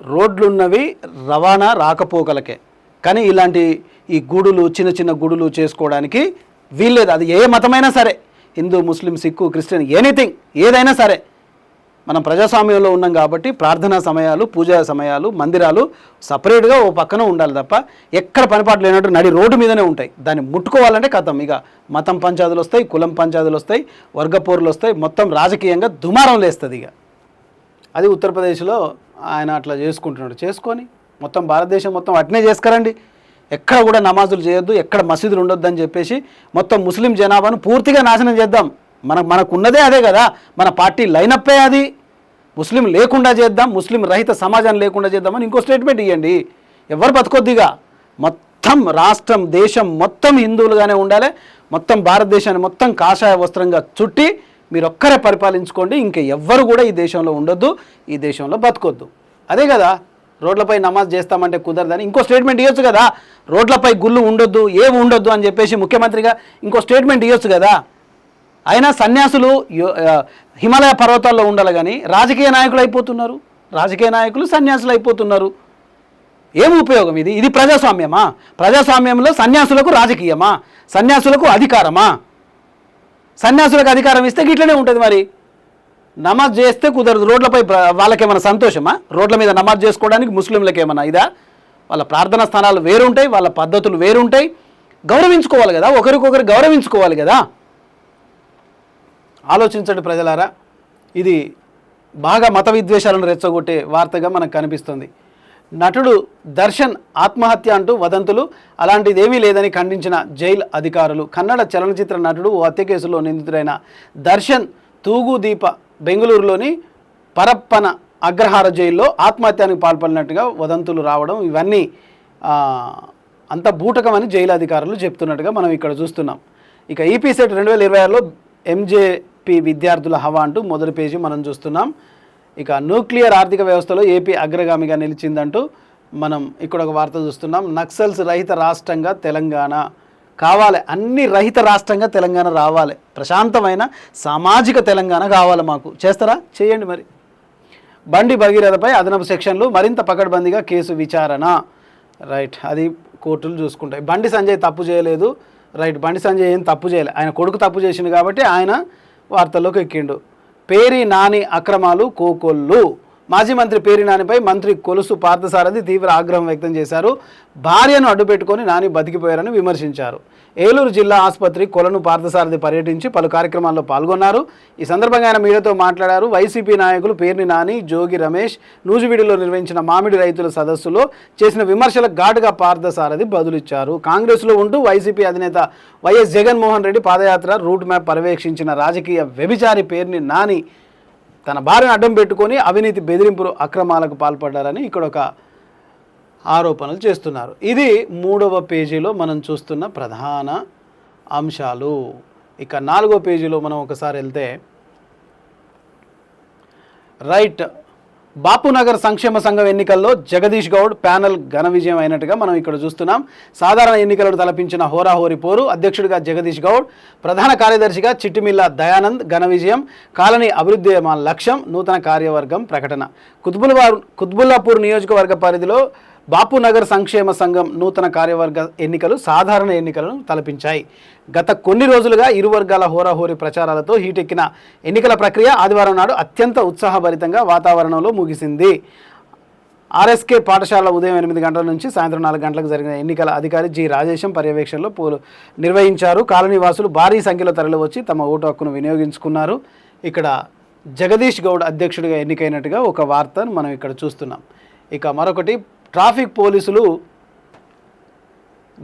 Speaker 1: రోడ్లున్నవి రవాణా రాకపోకలకే, కానీ ఇలాంటి ఈ గుడులు, చిన్న చిన్న గుడులు చేసుకోవడానికి వీల్లేదు. అది ఏ మతమైనా సరే, హిందూ, ముస్లిం, సిక్కు, క్రిస్టియన్, ఎనీథింగ్ ఏదైనా సరే, మనం ప్రజాస్వామ్యంలో ఉన్నాం కాబట్టి ప్రార్థనా సమయాలు, పూజా సమయాలు, మందిరాలు సపరేట్గా ఓ పక్కన ఉండాలి తప్ప ఎక్కడ పనిపాట్లు లేనట్టు నడి రోడ్డు మీదనే ఉంటాయి. దాన్ని ముట్టుకోవాలంటే కథం, ఇక మతం పంచాయతీలు వస్తాయి, కులం పంచాయతీలు వస్తాయి, వర్గపోరులు వస్తాయి, మొత్తం రాజకీయంగా దుమారం లేస్తుంది. ఇక అది ఉత్తరప్రదేశ్లో ఆయన అట్లా చేసుకుంటున్నాడు. చేసుకొని మొత్తం భారతదేశం మొత్తం అట్నే చేసుకురండి, ఎక్కడ కూడా నమాజులు చేయొద్దు, ఎక్కడ మసీదులు ఉండొద్దు అని చెప్పేసి మొత్తం ముస్లిం జనాభాను పూర్తిగా నాశనం చేద్దాం. మనకున్నదే అదే కదా, మన పార్టీ లైనప్పే అది. ముస్లిం లేకుండా చేద్దాం, ముస్లిం రహిత సమాజాన్ని లేకుండా చేద్దామని ఇంకో స్టేట్మెంట్ ఇవ్వండి. ఎవరు బతకొద్దిగా, మొత్తం రాష్ట్రం, దేశం మొత్తం హిందువులుగానే ఉండాలి. మొత్తం భారతదేశాన్ని మొత్తం కాషాయ వస్త్రంగా చుట్టి మీరు ఒక్కరే పరిపాలించుకోండి, ఇంకా ఎవ్వరు కూడా ఈ దేశంలో ఉండొద్దు, ఈ దేశంలో బతకొద్దు. అదే కదా, రోడ్లపై నమాజ్ చేస్తామంటే కుదరదని ఇంకో స్టేట్మెంట్ ఇవ్వచ్చు కదా. రోడ్లపై గుళ్ళు ఉండొద్దు, ఏమి ఉండొద్దు అని చెప్పేసి ముఖ్యమంత్రిగా ఇంకో స్టేట్మెంట్ ఇవ్వచ్చు కదా. అయినా సన్యాసులు హిమాలయ పర్వతాల్లో ఉండాలి, కానీ రాజకీయ నాయకులు అయిపోతున్నారు, రాజకీయ నాయకులు సన్యాసులు అయిపోతున్నారు. ఏం ఉపయోగం ఇది? ఇది ప్రజాస్వామ్యమా? ప్రజాస్వామ్యంలో సన్యాసులకు రాజకీయమా? సన్యాసులకు అధికారమా? సన్యాసులకు అధికారం ఇస్తే గిట్లనే ఉంటుంది. మరి నమాజ్ చేస్తే కుదరదు, రోడ్లపై వాళ్ళకేమైనా సంతోషమా? రోడ్ల మీద నమాజ్ చేసుకోవడానికి ముస్లింలకు ఏమన్నా ఇదా? వాళ్ళ ప్రార్థనా స్థానాలు వేరుంటాయి, వాళ్ళ పద్ధతులు వేరుంటాయి. గౌరవించుకోవాలి కదా, ఒకరికొకరు గౌరవించుకోవాలి కదా. ఆలోచించండి ప్రజలారా, ఇది బాగా మత విద్వేషాలను రెచ్చగొట్టే వార్తగా మనకు కనిపిస్తుంది. నటుడు దర్శన్ ఆత్మహత్య అంటూ వదంతులు, అలాంటిది ఏమీ లేదని ఖండించిన జైలు అధికారులు. కన్నడ చలనచిత్ర నటుడు ఓ హత్య కేసులో నిందితుడైన దర్శన్ తూగుదీప బెంగళూరులోని పరప్పన అగ్రహార జైల్లో ఆత్మహత్యానికి పాల్పడినట్టుగా వదంతులు రావడం, ఇవన్నీ అంత బూటకమని జైలు అధికారులు చెప్తున్నట్టుగా మనం ఇక్కడ చూస్తున్నాం. ఇక ఈపీ సెట్ 2026లో ఎంజేపీ విద్యార్థుల హవా అంటూ మొదటి పేజీ మనం చూస్తున్నాం. ఇక న్యూక్లియర్ ఆర్థిక వ్యవస్థలో ఏపీ అగ్రగామిగా నిలిచిందంటూ మనం ఇక్కడ ఒక వార్త చూస్తున్నాం. నక్సల్స్ రహిత రాష్ట్రంగా తెలంగాణ కావాలి, అన్ని రహిత రాష్ట్రంగా తెలంగాణ రావాలి, ప్రశాంతమైన సామాజిక తెలంగాణ కావాలి మాకు. చేస్తారా? చేయండి మరి. బండి భగీరథపై అదనపు సెక్షన్లు, మరింత పకడ్బందీగా కేసు విచారణ. రైట్, అది కోర్టులు చూసుకుంటాయి. బండి సంజయ్ తప్పు చేయలేదు. రైట్, బండి సంజయ్ ఏం తప్పు చేయలేదు, ఆయన కొడుకు తప్పు చేసిండు కాబట్టి ఆయన వార్తల్లోకి ఎక్కిండు. పేరి నాని అక్రమాలు కోకొల్లు. మాజీ మంత్రి పేరి నానిపై మంత్రి కొలుసు పార్థసారథి తీవ్ర ఆగ్రహం వ్యక్తం చేశారు. భార్యను అడ్డుపెట్టుకొని నాని బతికిపోయారని విమర్శించారు. ఏలూరు జిల్లా ఆసుపత్రి కొలను పార్థసారథి పర్యటించి పలు కార్యక్రమాల్లో పాల్గొన్నారు. ఈ సందర్భంగా ఆయన మీడియాతో మాట్లాడారు. వైసీపీ నాయకులు పేర్ని నాని, జోగి రమేష్ నూజివీడులో నిర్వహించిన మామిడి రైతుల సదస్సులో చేసిన విమర్శలకు ఘాటుగా పార్థసారథి బదులిచ్చారు. కాంగ్రెస్లో ఉంటూ వైసీపీ అధినేత వైఎస్ జగన్మోహన్ రెడ్డి పాదయాత్ర రూట్ మ్యాప్ పర్యవేక్షించిన రాజకీయ వ్యభిచారి పేర్ని నాని తన భార్యను అడ్డం పెట్టుకొని అవినీతి బెదిరింపులు అక్రమాలకు పాల్పడ్డారని ఇక్కడ ఒక ఆరోపణలు చేస్తున్నారు. ఇది 3వ పేజీలో మనం చూస్తున్న ప్రధాన అంశాలు. ఇక 4వ పేజీలో మనం ఒకసారి వెళ్తే, రైట్, బాపునగర్ సంక్షేమ సంఘం ఎన్నికల్లో జగదీష్ గౌడ్ ప్యానెల్ ఘన విజయం అయినట్టుగా మనం ఇక్కడ చూస్తున్నాం. సాధారణ ఎన్నికలను తలపించిన హోరాహోరీ పోరు. అధ్యక్షుడిగా జగదీష్ గౌడ్, ప్రధాన కార్యదర్శిగా చిట్టిమిల్ల దయానంద్ ఘన విజయం. కాలనీ అభివృద్ధి మా లక్ష్యం. నూతన కార్యవర్గం ప్రకటన. కుత్బుల్లాపూర్ నియోజకవర్గ పరిధిలో బాపునగర్ సంక్షేమ సంఘం నూతన కార్యవర్గ ఎన్నికలు సాధారణ ఎన్నికలను తలపించాయి. గత కొన్ని రోజులుగా ఇరు వర్గాల హోరాహోరీ ప్రచారాలతో హీటెక్కిన ఎన్నికల ప్రక్రియ ఆదివారం నాడు అత్యంత ఉత్సాహభరితంగా వాతావరణంలో ముగిసింది. ఆర్ఎస్కే పాఠశాల ఉదయం 8 గంటల నుంచి సాయంత్రం 4 గంటలకు జరిగిన ఎన్నికల అధికారి జి రాజేశం పర్యవేక్షణలో నిర్వహించారు. కాలనీవాసులు భారీ సంఖ్యలో తరలివచ్చి తమ ఓటు హక్కును వినియోగించుకున్నారు. ఇక్కడ జగదీష్ గౌడ్ అధ్యక్షుడిగా ఎన్నికైనట్టుగా ఒక వార్తను మనం ఇక్కడ చూస్తున్నాం. ఇక మరొకటి, ట్రాఫిక్ పోలీసులు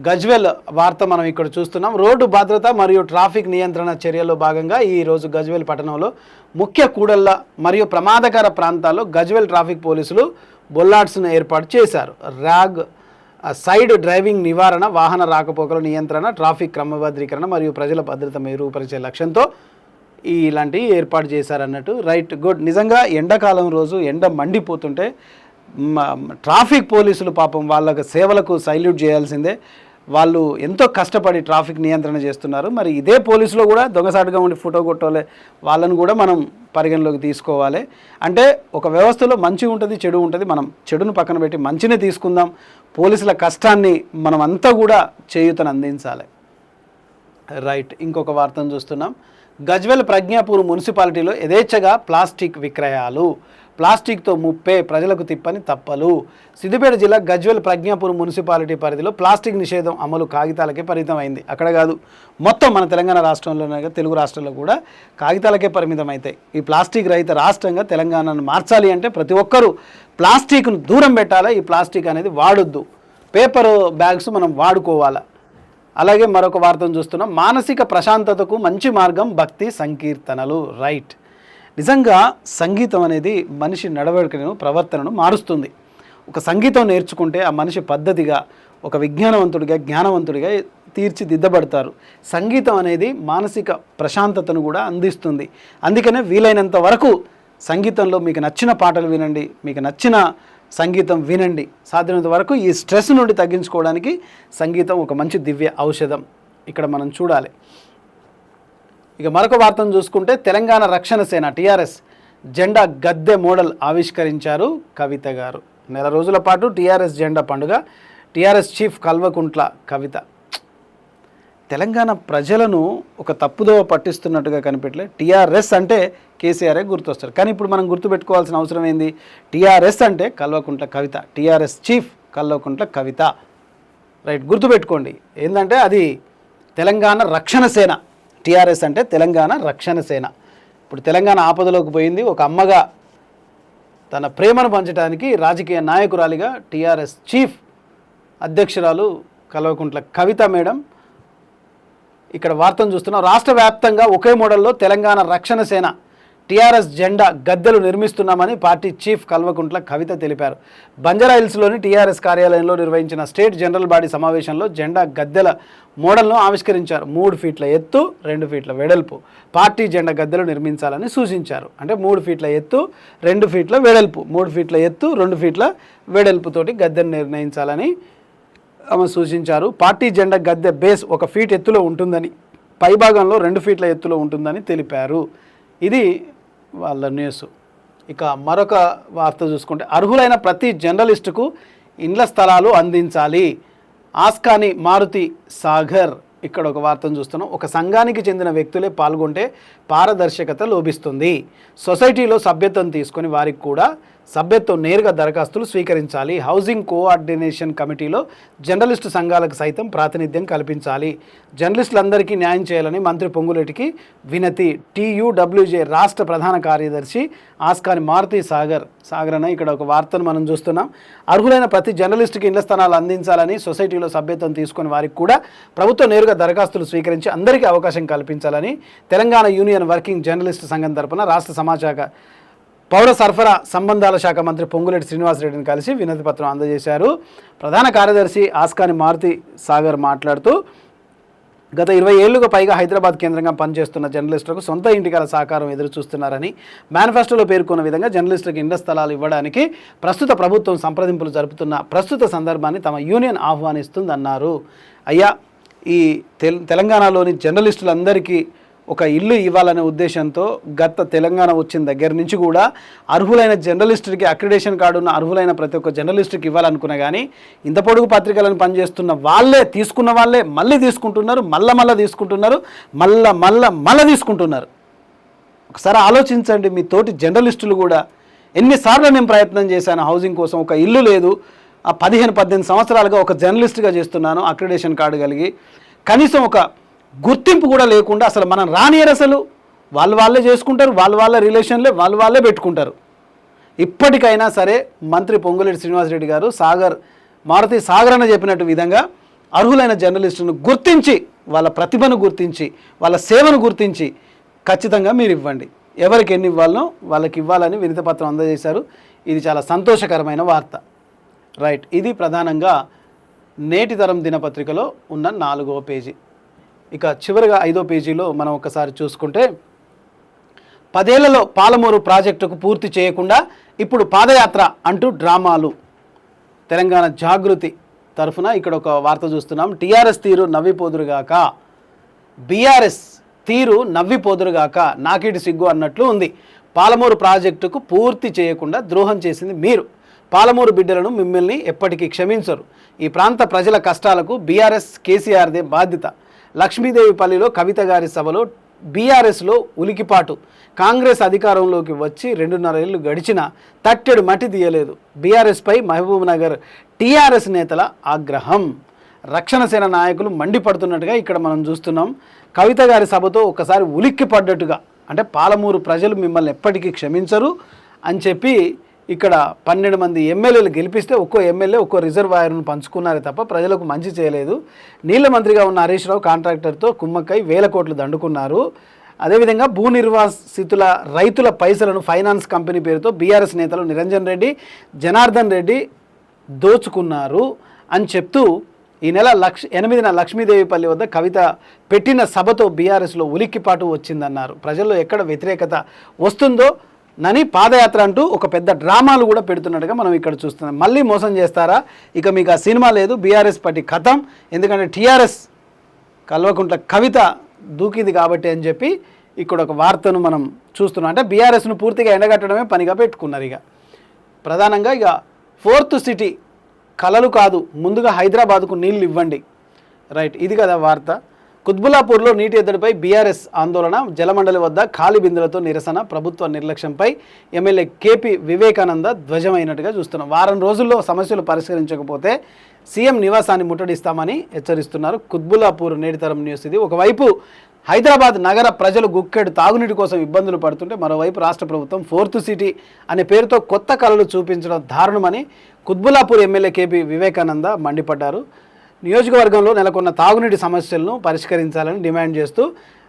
Speaker 1: గజ్వెల్ వార్త మనం ఇక్కడ చూస్తున్నాం. రోడ్డు భద్రత మరియు ట్రాఫిక్ నియంత్రణ చర్యల్లో భాగంగా ఈరోజు గజ్వెల్ పట్టణంలో ముఖ్య కూడళ్ల మరియు ప్రమాదకర ప్రాంతాల్లో గజ్వెల్ ట్రాఫిక్ పోలీసులు బొల్లాట్స్ను ఏర్పాటు చేశారు. ర్యాగ్, సైడ్ డ్రైవింగ్ నివారణ, వాహన రాకపోకల నియంత్రణ, ట్రాఫిక్ క్రమబద్ధీకరణ మరియు ప్రజల భద్రత మెరుగుపరిచే లక్ష్యంతో ఇలాంటివి ఏర్పాటు చేశారన్నట్టు. Right, good. నిజంగా ఎండాకాలం రోజు ఎండ మండిపోతుంటే ట్రాఫిక్ పోలీసులు పాపం వాళ్ళ సేవలకు సైల్యూట్ చేయాల్సిందే. వాళ్ళు ఎంతో కష్టపడి ట్రాఫిక్ నియంత్రణ చేస్తున్నారు. మరి ఇదే పోలీసులో కూడా దొంగసాటుగా ఉండి ఫోటో కొట్టాలి, వాళ్ళను కూడా మనం పరిగణలోకి తీసుకోవాలి. అంటే ఒక వ్యవస్థలో మంచి ఉంటుంది, చెడు ఉంటుంది. మనం చెడును పక్కన పెట్టి మంచిని తీసుకుందాం. పోలీసుల కష్టాన్ని మనం అంతా కూడా చేయూతను అందించాలి. రైట్, ఇంకొక వార్తను చూస్తున్నాం. గజ్వెల్ ప్రజ్ఞాపూర్ మున్సిపాలిటీలో యథేచ్ఛగా ప్లాస్టిక్ విక్రయాలు. ప్లాస్టిక్తో ముప్పే, ప్రజలకు తిప్పని తప్పలు. సిద్దిపేట జిల్లా గజ్వెల్ ప్రజ్ఞాపూర్ మున్సిపాలిటీ పరిధిలో ప్లాస్టిక్ నిషేధం అమలు కాగితాలకే పరిమితమైంది. అక్కడ కాదు, మొత్తం మన తెలంగాణ రాష్ట్రంలోనే, తెలుగు రాష్ట్రాల్లో కూడా కాగితాలకే పరిమితం అవుతాయి. ఈ ప్లాస్టిక్ రహిత రాష్ట్రంగా తెలంగాణను మార్చాలి అంటే ప్రతి ఒక్కరూ ప్లాస్టిక్ను దూరం పెట్టాలి. ఈ ప్లాస్టిక్ అనేది వాడొద్దు. పేపర్ బ్యాగ్స్ మనం వాడుకోవాలి. అలాగే మరొక వార్తను చూస్తున్నాం. మానసిక ప్రశాంతతకు మంచి మార్గం భక్తి సంకీర్తనలు. రైట్, నిజంగా సంగీతం అనేది మనిషి నడవడికను, ప్రవర్తనను మారుస్తుంది. ఒక సంగీతం నేర్చుకుంటే ఆ మనిషి పద్ధతిగా, ఒక విజ్ఞానవంతుడిగా, జ్ఞానవంతుడిగా తీర్చిదిద్దబడతారు. సంగీతం అనేది మానసిక ప్రశాంతతను కూడా అందిస్తుంది. అందుకనే వీలైనంత వరకు సంగీతంలో మీకు నచ్చిన పాటలు వినండి, మీకు నచ్చిన సంగీతం వినండి. సాధ్యమైనంత వరకు ఈ స్ట్రెస్ నుండి తగ్గించుకోవడానికి సంగీతం ఒక మంచి దివ్య ఔషధం ఇక్కడ మనం చూడాలి. ఇక మరొక వార్తను చూసుకుంటే, తెలంగాణ రక్షణ సేన టీఆర్ఎస్ జెండా గద్దె మోడల్ ఆవిష్కరించారు కవిత గారు. 4 రోజుల పాటు టీఆర్ఎస్ జెండా పండుగ. TRS chief Kalvakuntla Kavitha. తెలంగాణ ప్రజలను ఒక తప్పుదోవ పట్టిస్తున్నట్టుగా కనిపెట్టలే. టీఆర్ఎస్ అంటే కేసీఆరే గుర్తొస్తారు. కానీ ఇప్పుడు మనం గుర్తుపెట్టుకోవాల్సిన అవసరం ఏంది? టీఆర్ఎస్ అంటే Kalvakuntla Kavitha, TRS chief Kalvakuntla Kavitha. Right, గుర్తుపెట్టుకోండి. ఏంటంటే అది తెలంగాణ రక్షణ సేన. టీఆర్ఎస్ అంటే తెలంగాణ రక్షణ సేన. ఇప్పుడు తెలంగాణ ఆపదలోకి పోయింది. ఒక అమ్మగా తన ప్రేమను పంచడానికి రాజకీయ నాయకురాలిగా టీఆర్ఎస్ చీఫ్ అధ్యక్షురాలు కల్వకుంట్ల కవిత మేడం ఇక్కడ వార్తను చూస్తున్నాం. రాష్ట్ర వ్యాప్తంగా ఒకే మోడల్లో తెలంగాణ రక్షణ సేన టీఆర్ఎస్ జెండా గద్దెలు నిర్మిస్తున్నామని పార్టీ చీఫ్ కల్వకుంట్ల కవిత తెలిపారు. బంజారాహిల్స్లోని టీఆర్ఎస్ కార్యాలయంలో నిర్వహించిన స్టేట్ జనరల్ బాడీ సమావేశంలో జెండా గద్దెల మోడల్ను ఆవిష్కరించారు. 3 ఫీట్ల ఎత్తు, 2 ఫీట్ల వెడల్పు పార్టీ జెండా గద్దెలు నిర్మించాలని సూచించారు. అంటే 3 ఫీట్ల ఎత్తు, 2 ఫీట్ల వెడల్పు, 3 ఫీట్ల ఎత్తు, 2 ఫీట్ల వెడల్పుతోటి గద్దెను నిర్ణయించాలని ఆమె సూచించారు. పార్టీ జెండా గద్దె బేస్ 1 ఫీట్ ఎత్తులో ఉంటుందని, పైభాగంలో 2 ఫీట్ల ఎత్తులో ఉంటుందని తెలిపారు. ఇది వాళ్ళ న్యూస్. ఇక మరొక వార్త చూసుకుంటే, అర్హులైన ప్రతి జర్నలిస్టుకు ఇండ్ల స్థలాలు అందించాలి. ఆస్కాని మారుతి సాగర్ ఇక్కడ ఒక వార్తను చూస్తున్నాం. ఒక సంఘానికి చెందిన వ్యక్తులే పాల్గొంటే పారదర్శకత లోపిస్తుంది. సొసైటీలో సభ్యత్వం తీసుకొని వారికి కూడా సభ్యత్వం నేరుగా దరఖాస్తులు స్వీకరించాలి. హౌసింగ్ కోఆర్డినేషన్ కమిటీలో జర్నలిస్టు సంఘాలకు సైతం ప్రాతినిధ్యం కల్పించాలి. జర్నలిస్టులందరికీ న్యాయం చేయాలని మంత్రి పొంగులేటికి వినతి. TUWJ రాష్ట్ర ప్రధాన కార్యదర్శి ఆస్కాని మారుతి సాగర్ అన్న ఇక్కడ ఒక వార్తను మనం చూస్తున్నాం. అర్హులైన ప్రతి జర్నలిస్టుకి ఇళ్ల స్థానాలు అందించాలని, సొసైటీలో సభ్యత్వం తీసుకుని వారికి కూడా ప్రభుత్వం నేరుగా దరఖాస్తులు స్వీకరించి అందరికీ అవకాశం కల్పించాలని తెలంగాణ యూనియన్ వర్కింగ్ జర్నలిస్టు సంఘం తరపున రాష్ట్ర సమాచార పౌర సరఫరా సంబంధాల శాఖ మంత్రి పొంగులేటి శ్రీనివాసరెడ్డిని కలిసి వినతి పత్రం అందజేశారు. ప్రధాన కార్యదర్శి ఆస్కాని మారుతి సాగర్ మాట్లాడుతూ, గత 20 ఏళ్లుగా పైగా హైదరాబాద్ కేంద్రంగా పనిచేస్తున్న జర్నలిస్టులకు సొంత ఇంటికల సహకారం ఎదురు చూస్తున్నారని, మేనిఫెస్టోలో పేర్కొన్న విధంగా జర్నలిస్టులకు ఇండ్ల స్థలాలు ఇవ్వడానికి ప్రస్తుత ప్రభుత్వం సంప్రదింపులు జరుపుతున్న ప్రస్తుత సందర్భాన్ని తమ యూనియన్ ఆహ్వానిస్తుందన్నారు. అయ్యా, ఈ తెలంగాణలోని జర్నలిస్టులందరికీ ఒక ఇల్లు ఇవ్వాలనే ఉద్దేశంతో గత తెలంగాణ వచ్చిన దగ్గర నుంచి కూడా అర్హులైన జర్నలిస్టులకి అక్రిడేషన్ కార్డు ఉన్న అర్హులైన ప్రతి ఒక్క జర్నలిస్టుకి ఇవ్వాలనుకున్నా కానీ ఇంత పొడుగు పత్రికలను పనిచేస్తున్న వాళ్ళే తీసుకున్న వాళ్ళే మళ్ళీ తీసుకుంటున్నారు, మళ్ళీ తీసుకుంటున్నారు, మళ్ళీ తీసుకుంటున్నారు. ఒకసారి ఆలోచించండి. మీ తోటి జర్నలిస్టులు కూడా ఎన్నిసార్లు నేను ప్రయత్నం చేశాను హౌసింగ్ కోసం, ఒక ఇల్లు లేదు. ఆ 15-18 సంవత్సరాలుగా ఒక జర్నలిస్ట్గా చేస్తున్నాను, అక్రిడేషన్ కార్డు కలిగి. కనీసం ఒక గుర్తింపు కూడా లేకుండా అసలు మనం రానియరు. అసలు వాళ్ళే చేసుకుంటారు, వాళ్ళ రిలేషన్లే వాళ్ళే పెట్టుకుంటారు. ఇప్పటికైనా సరే మంత్రి పొంగులేటి శ్రీనివాసరెడ్డి గారు మారుతి సాగర్ అని చెప్పినట్టు విధంగా అర్హులైన జర్నలిస్టులను గుర్తించి, వాళ్ళ ప్రతిభను గుర్తించి, వాళ్ళ సేవను గుర్తించి ఖచ్చితంగా మీరు ఇవ్వండి. ఎవరికి ఎన్ని ఇవ్వాలనో వాళ్ళకి ఇవ్వాలని వినతి పత్రం అందజేశారు. ఇది చాలా సంతోషకరమైన వార్త. రైట్, ఇది ప్రధానంగా నేటి తరం దినపత్రికలో ఉన్న 4వ పేజీ. ఇక చివరిగా 5వ పేజీలో మనం ఒకసారి చూసుకుంటే, 10 ఏళ్లలో పాలమూరు ప్రాజెక్టుకు పూర్తి చేయకుండా ఇప్పుడు పాదయాత్ర అంటూ డ్రామాలు. తెలంగాణ జాగృతి తరఫున ఇక్కడ ఒక వార్త చూస్తున్నాం. టీఆర్ఎస్ తీరు నవ్విపోదురుగాక, బీఆర్ఎస్ తీరు నవ్విపోదురుగాక, నాకిటి సిగ్గు అన్నట్లు ఉంది. పాలమూరు ప్రాజెక్టుకు పూర్తి చేయకుండా ద్రోహం చేసింది మీరు. పాలమూరు బిడ్డలను మిమ్మల్ని ఎప్పటికీ క్షమించరు. ఈ ప్రాంత ప్రజల కష్టాలకు బీఆర్ఎస్ కేసీఆర్దే బాధ్యత. లక్ష్మీదేవిపల్లిలో కవిత గారి సభలో బీఆర్ఎస్లో ఉలికిపాటు. కాంగ్రెస్ అధికారంలోకి వచ్చి 2.5 ఏళ్లు గడిచినా తట్టెడు మట్టి తీయలేదు. బీఆర్ఎస్పై మహబూబ్ నగర్ టీఆర్ఎస్ నేతల ఆగ్రహం. రక్షణ సేన నాయకులు మండిపడుతున్నట్టుగా ఇక్కడ మనం చూస్తున్నాం. కవిత గారి సభతో ఒకసారి ఉలిక్కి పడ్డట్టుగా, అంటే పాలమూరు ప్రజలు మిమ్మల్ని ఎప్పటికీ క్షమించరు అని చెప్పి ఇక్కడ 12 మంది ఎమ్మెల్యేలు గెలిపిస్తే ఒక్కో ఎమ్మెల్యే ఒక్కో రిజర్వాయర్ను పంచుకున్నారే తప్ప ప్రజలకు మంచి చేయలేదు. నీళ్ల మంత్రిగా ఉన్న హరీష్ రావు కాంట్రాక్టర్తో కుమ్మక్కై 1000 కోట్లు దండుకున్నారు. అదేవిధంగా భూ నిర్వాసితుల రైతుల పైసలను ఫైనాన్స్ కంపెనీ పేరుతో బీఆర్ఎస్ నేతలు నిరంజన్ రెడ్డి, జనార్దన్ రెడ్డి దోచుకున్నారు అని చెప్తూ ఈ నెల 8న లక్ష్మీదేవిపల్లి వద్ద కవిత పెట్టిన సభతో బీఆర్ఎస్లో ఉలిక్కిపాటు వచ్చిందన్నారు. ప్రజల్లో ఎక్కడ వ్యతిరేకత వస్తుందో నని పాదయాత్ర అంటూ ఒక పెద్ద డ్రామాలు కూడా పెడుతున్నట్టుగా మనం ఇక్కడ చూస్తున్నాం. మళ్ళీ మోసం చేస్తారా? ఇక మీకు ఆ సినిమా లేదు, బీఆర్ఎస్ పార్టీ ఖతం. ఎందుకంటే టీఆర్ఎస్ కల్వకుంట్ల కవిత దూకింది కాబట్టి అని చెప్పి ఇక్కడ ఒక వార్తను మనం చూస్తున్నాం. అంటే బీఆర్ఎస్ను పూర్తిగా ఎండగట్టడమే పనిగా పెట్టుకున్నారు. ఇక ప్రధానంగా ఇక 4th సిటీ కలలు కాదు, ముందుగా హైదరాబాద్కు నీళ్ళు ఇవ్వండి. రైట్, ఇది కదా వార్త. కుత్బుల్లాపూర్లో నీటి ఎద్దడిపై బీఆర్ఎస్ ఆందోళన, జలమండలి వద్ద ఖాళీ బిందులతో నిరసన, ప్రభుత్వ నిర్లక్ష్యంపై ఎమ్మెల్యే కేపీ వివేకానంద ధ్వజమైనట్టుగా చూస్తున్నాం. వారం రోజుల్లో సమస్యలు పరిష్కరించకపోతే సీఎం నివాసాన్ని ముట్టడిస్తామని హెచ్చరిస్తున్నారు. కుత్బుల్లాపూర్ నేటితరం న్యూస్ ఇది. ఒకవైపు హైదరాబాద్ నగర ప్రజలు గుక్కెడు తాగునీటి కోసం ఇబ్బందులు పడుతుంటే మరోవైపు రాష్ట్ర ప్రభుత్వం ఫోర్త్ సిటీ అనే పేరుతో కొత్త కళలు చూపించడం దారుణమని కుత్బుల్లాపూర్ ఎమ్మెల్యే కేపీ వివేకానంద మండిపడ్డారు. నియోజకవర్గంలో నెలకొన్న తాగునీటి సమస్యలను పరిష్కరించాలని డిమాండ్ చేస్తూ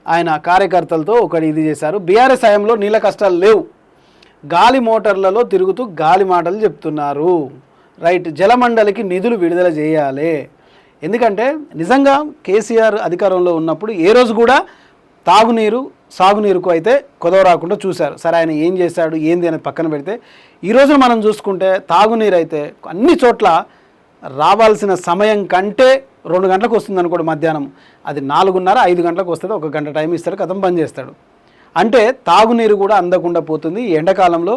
Speaker 1: ఆయన కార్యకర్తలతో ఇది చేశారు. బీఆర్ఎస్ హయాంలో నీళ్ళ కష్టాలు లేవు, గాలి మోటార్లలో తిరుగుతూ గాలి మాటలు చెప్తున్నారు. రైట్, జలమండలికి నిధులు విడుదల చేయాలి. ఎందుకంటే నిజంగా కేసీఆర్ అధికారంలో ఉన్నప్పుడు ఏ రోజు కూడా తాగునీరు సాగునీరుకు అయితే కొదవ రాకుండా చూశారు. సరే, ఆయన ఏం చేశాడు ఏంది అనేది పక్కన పెడితే ఈరోజు మనం చూసుకుంటే తాగునీరు అయితే అన్ని చోట్ల రావాల్సిన సమయం కంటే 2 గంటలకు వస్తుంది అనుకోండి మధ్యాహ్నం, అది 4:30 5 గంటలకు వస్తుంది. 1 గంట టైం ఇస్తాడు, కథం బంద్ చేస్తాడు. అంటే తాగునీరు కూడా అందకుండా పోతుంది. ఎండాకాలంలో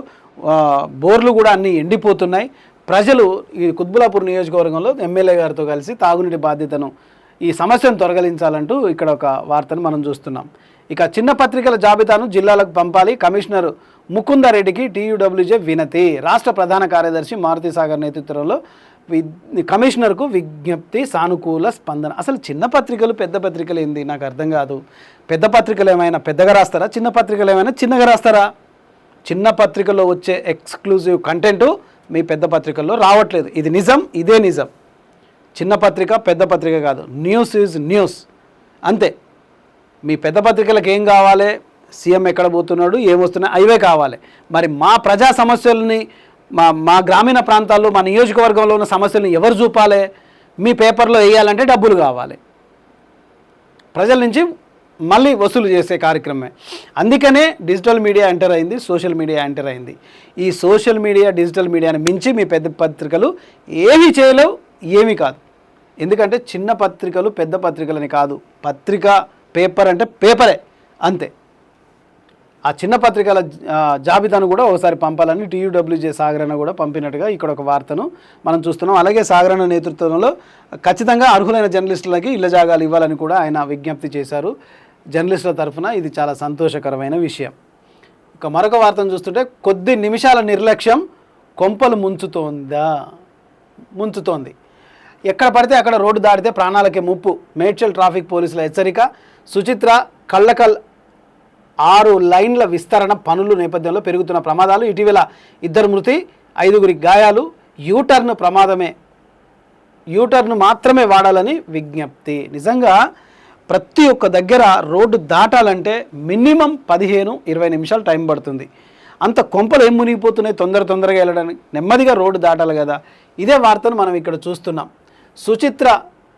Speaker 1: బోర్లు కూడా అన్నీ ఎండిపోతున్నాయి. ప్రజలు ఈ కుత్బుల్లాపూర్ నియోజకవర్గంలో ఎమ్మెల్యే గారితో కలిసి తాగునీటి బాధ్యతను ఈ సమస్యను తొలగించాలంటూ ఇక్కడ ఒక వార్తను మనం చూస్తున్నాం. ఇక చిన్న పత్రికల జాబితాను జిల్లాలకు పంపాలి, కమిషనర్ ముకుందరెడ్డికి టీయూడబ్ల్యూజే వినతి. రాష్ట్ర ప్రధాన కార్యదర్శి మారుతి సాగర్ నేతృత్వంలో కమిషనర్కు విజ్ఞప్తి, సానుకూల స్పందన. అసలు చిన్న పత్రికలు పెద్ద పత్రికలు ఏంది నాకు అర్థం కాదు. పెద్ద పత్రికలు ఏమైనా పెద్దగా రాస్తారా, చిన్న పత్రికలు ఏమైనా చిన్నగా రాస్తారా? చిన్న పత్రికల్లో వచ్చే ఎక్స్క్లూజివ్ కంటెంటు మీ పెద్ద పత్రికల్లో రావట్లేదు. ఇది నిజం, ఇదే నిజం. చిన్న పత్రిక పెద్ద పత్రిక కాదు, న్యూస్ ఈజ్ న్యూస్ అంతే. మీ పెద్ద పత్రికలకు ఏం కావాలి, సీఎం ఎక్కడ పోతున్నాడు, ఏమొస్తున్నాయి, అవే కావాలి. మరి మా ప్రజా సమస్యల్ని మా గ్రామీణ ప్రాంతాల్లో మా నియోజకవర్గంలో ఉన్న సమస్యలను ఎవరు చూపాలి? మీ పేపర్లో వేయాలంటే డబ్బులు కావాలి, ప్రజల నుంచి మళ్ళీ వసూలు చేసే కార్యక్రమమే. అందుకనే డిజిటల్ మీడియా ఎంటర్ అయింది, సోషల్ మీడియా ఎంటర్ అయింది. ఈ సోషల్ మీడియా డిజిటల్ మీడియాని మించి మీ పెద్ద పత్రికలు ఏమీ చేయలేవు, ఏమీ కాదు. ఎందుకంటే చిన్న పత్రికలు పెద్ద పత్రికలని కాదు, పత్రిక పేపర్ అంటే పేపరే అంతే. ఆ చిన్న పత్రికల జాబితాను కూడా ఒకసారి పంపాలని టీయూడబ్ల్యూజే సాగరణ కూడా పంపినట్టుగా ఇక్కడ ఒక వార్తను మనం చూస్తున్నాం. అలాగే సాగరణ నేతృత్వంలో ఖచ్చితంగా అర్హులైన జర్నలిస్టులకి ఇళ్ల జాగాలు ఇవ్వాలని కూడా ఆయన విజ్ఞప్తి చేశారు. జర్నలిస్టుల తరఫున ఇది చాలా సంతోషకరమైన విషయం. ఇక మరొక వార్తను చూస్తుంటే కొద్ది నిమిషాల నిర్లక్ష్యం కొంపలు ముంచుతోంది. ఎక్కడ పడితే అక్కడ రోడ్డు దాటితే ప్రాణాలకే ముప్పు, మేడ్చల్ ట్రాఫిక్ పోలీసుల హెచ్చరిక. సుచిత్ర కళ్ళకల్ 6 లైన్ల విస్తరణ పనుల నేపథ్యంలో పెరుగుతున్న ప్రమాదాలు, ఇటీవల 2 మృతి 5 గాయాలు. యూటర్న్ మాత్రమే వాడాలని విజ్ఞప్తి. నిజంగా ప్రతి ఒక్క దగ్గర రోడ్డు దాటాలంటే మినిమం 15-20 నిమిషాలు టైం పడుతుంది. అంత కొంపలు ఏం మునిగిపోతున్నాయి, తొందరగా వెళ్ళడానికి. నెమ్మదిగా రోడ్డు దాటాలి కదా. ఇదే వార్తను మనం ఇక్కడ చూస్తున్నాం. సుచిత్ర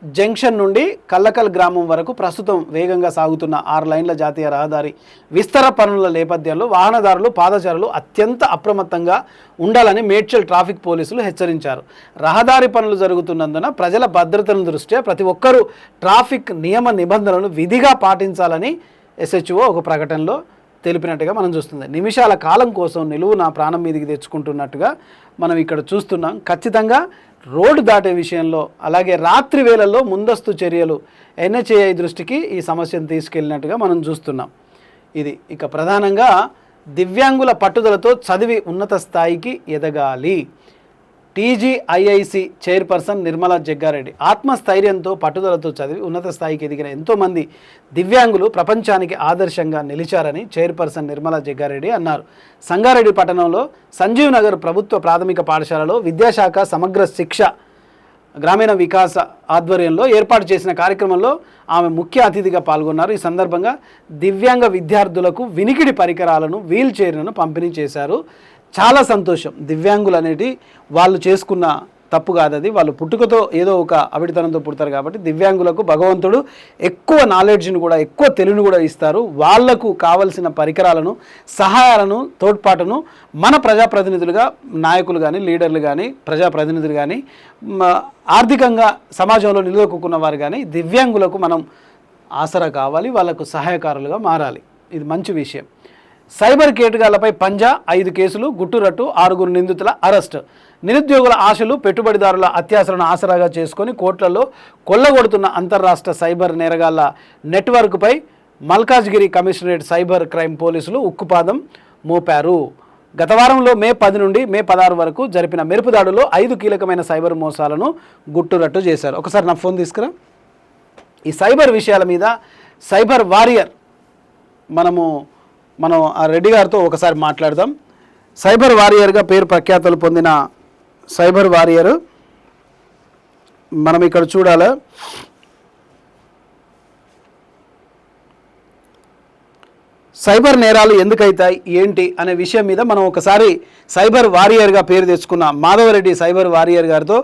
Speaker 1: జంక్షన్ నుండి కల్లకల్ గ్రామం వరకు ప్రస్తుతం వేగంగా సాగుతున్న 6 లైన్ల జాతీయ రహదారి విస్తరణ పనుల నేపథ్యంలో వాహనదారులు, పాదచారులు అత్యంత అప్రమత్తంగా ఉండాలని మేడ్చల్ ట్రాఫిక్ పోలీసులు హెచ్చరించారు. రహదారి పనులు జరుగుతున్నందున ప్రజల భద్రతను దృష్ట్యా ప్రతి ఒక్కరూ ట్రాఫిక్ నియమ నిబంధనలను విధిగా పాటించాలని ఎస్హెచ్ఓ ఒక ప్రకటనలో తెలిపినట్టుగా మనం చూస్తుంది. నిమిషాల కాలం కోసం నిలువున ప్రాణం మీదికి తెచ్చుకుంటున్నట్టుగా మనం ఇక్కడ చూస్తున్నాం. ఖచ్చితంగా రోడ్డు దాటే విషయంలో, అలాగే రాత్రి వేళల్లో ముందస్తు చర్యలు ఎన్హెచ్ఏఐ దృష్టికి ఈ సమస్యను తీసుకెళ్ళినట్టుగా మనం చూస్తున్నాం. ఇది ఇక ప్రధానంగా దివ్యాంగుల పట్టుదలతో చదివి ఉన్నత స్థాయికి ఎదగాలి. టీజీఐఐసి చైర్పర్సన్ నిర్మలా జగ్గారెడ్డి ఆత్మస్థైర్యంతో పట్టుదలతో చదివి ఉన్నత స్థాయికి ఎదిగిన ఎంతోమంది దివ్యాంగులు ప్రపంచానికి ఆదర్శంగా నిలిచారని చైర్పర్సన్ నిర్మలా జగ్గారెడ్డి అన్నారు. సంగారెడ్డి పట్టణంలో సంజీవ్ నగర్ ప్రభుత్వ ప్రాథమిక పాఠశాలలో విద్యాశాఖ సమగ్ర శిక్ష గ్రామీణ వికాస ఆధ్వర్యంలో ఏర్పాటు చేసిన కార్యక్రమంలో ఆమె ముఖ్య అతిథిగా పాల్గొన్నారు. ఈ సందర్భంగా దివ్యాంగ విద్యార్థులకు వినికిడి పరికరాలను, వీల్ చైర్లను పంపిణీ చేశారు. చాలా సంతోషం. దివ్యాంగులు అనేది వాళ్ళు చేసుకున్న తప్పు కాదు, అది వాళ్ళు పుట్టుకతో ఏదో ఒక అవిడితనంతో పుడతారు. కాబట్టి దివ్యాంగులకు భగవంతుడు ఎక్కువ నాలెడ్జ్ను కూడా, ఎక్కువ తెలివిని కూడా ఇస్తారు. వాళ్లకు కావలసిన పరికరాలను, సహాయాలను, తోడ్పాటును మన ప్రజాప్రతినిధులుగా, నాయకులు కానీ, లీడర్లు కానీ, ప్రజాప్రతినిధులు కానీ, ఆర్థికంగా సమాజంలో నిలదొక్కున్న వారు కానీ దివ్యాంగులకు మనం ఆసరా కావాలి, వాళ్ళకు సహాయకారులుగా మారాలి. ఇది మంచి విషయం. సైబర్ కేటగాళ్లపై పంజా 5 కేసులు, గుట్టురట్టు 6 నిందితుల అరెస్ట్. నిరుద్యోగుల ఆశలు, పెట్టుబడిదారుల అత్యాశలను ఆసరాగా చేసుకొని కోట్లలో కొల్లగొడుతున్న అంతర్రాష్ట్ర సైబర్ నేరగాళ్ల నెట్వర్క్పై మల్కాజ్గిరి కమిషనరేట్ సైబర్ క్రైమ్ పోలీసులు ఉక్కుపాదం మోపారు. గత వారంలో మే 10 నుండి మే 16 వరకు జరిపిన మెరుపు దాడుల్లో 5 కీలకమైన సైబర్ మోసాలను గుట్టురట్టు చేశారు. ఒకసారి నా ఫోన్ తీసుకురా. ఈ సైబర్ విషయాల మీద సైబర్ వారియర్ మనం ఆ రెడ్డి గారితో ఒకసారి మాట్లాడదాం. సైబర్ వారియర్గా పేరు ప్రఖ్యాతలు పొందిన సైబర్ వారియర్ మనం ఇక్కడ చూడాలి. సైబర్ నేరాలు ఎందుకైతాయి ఏంటి అనే విషయం మీద మనం ఒకసారి సైబర్ వారియర్గా పేరు తెచ్చుకున్న మాధవరెడ్డి సైబర్ వారియర్ గారితో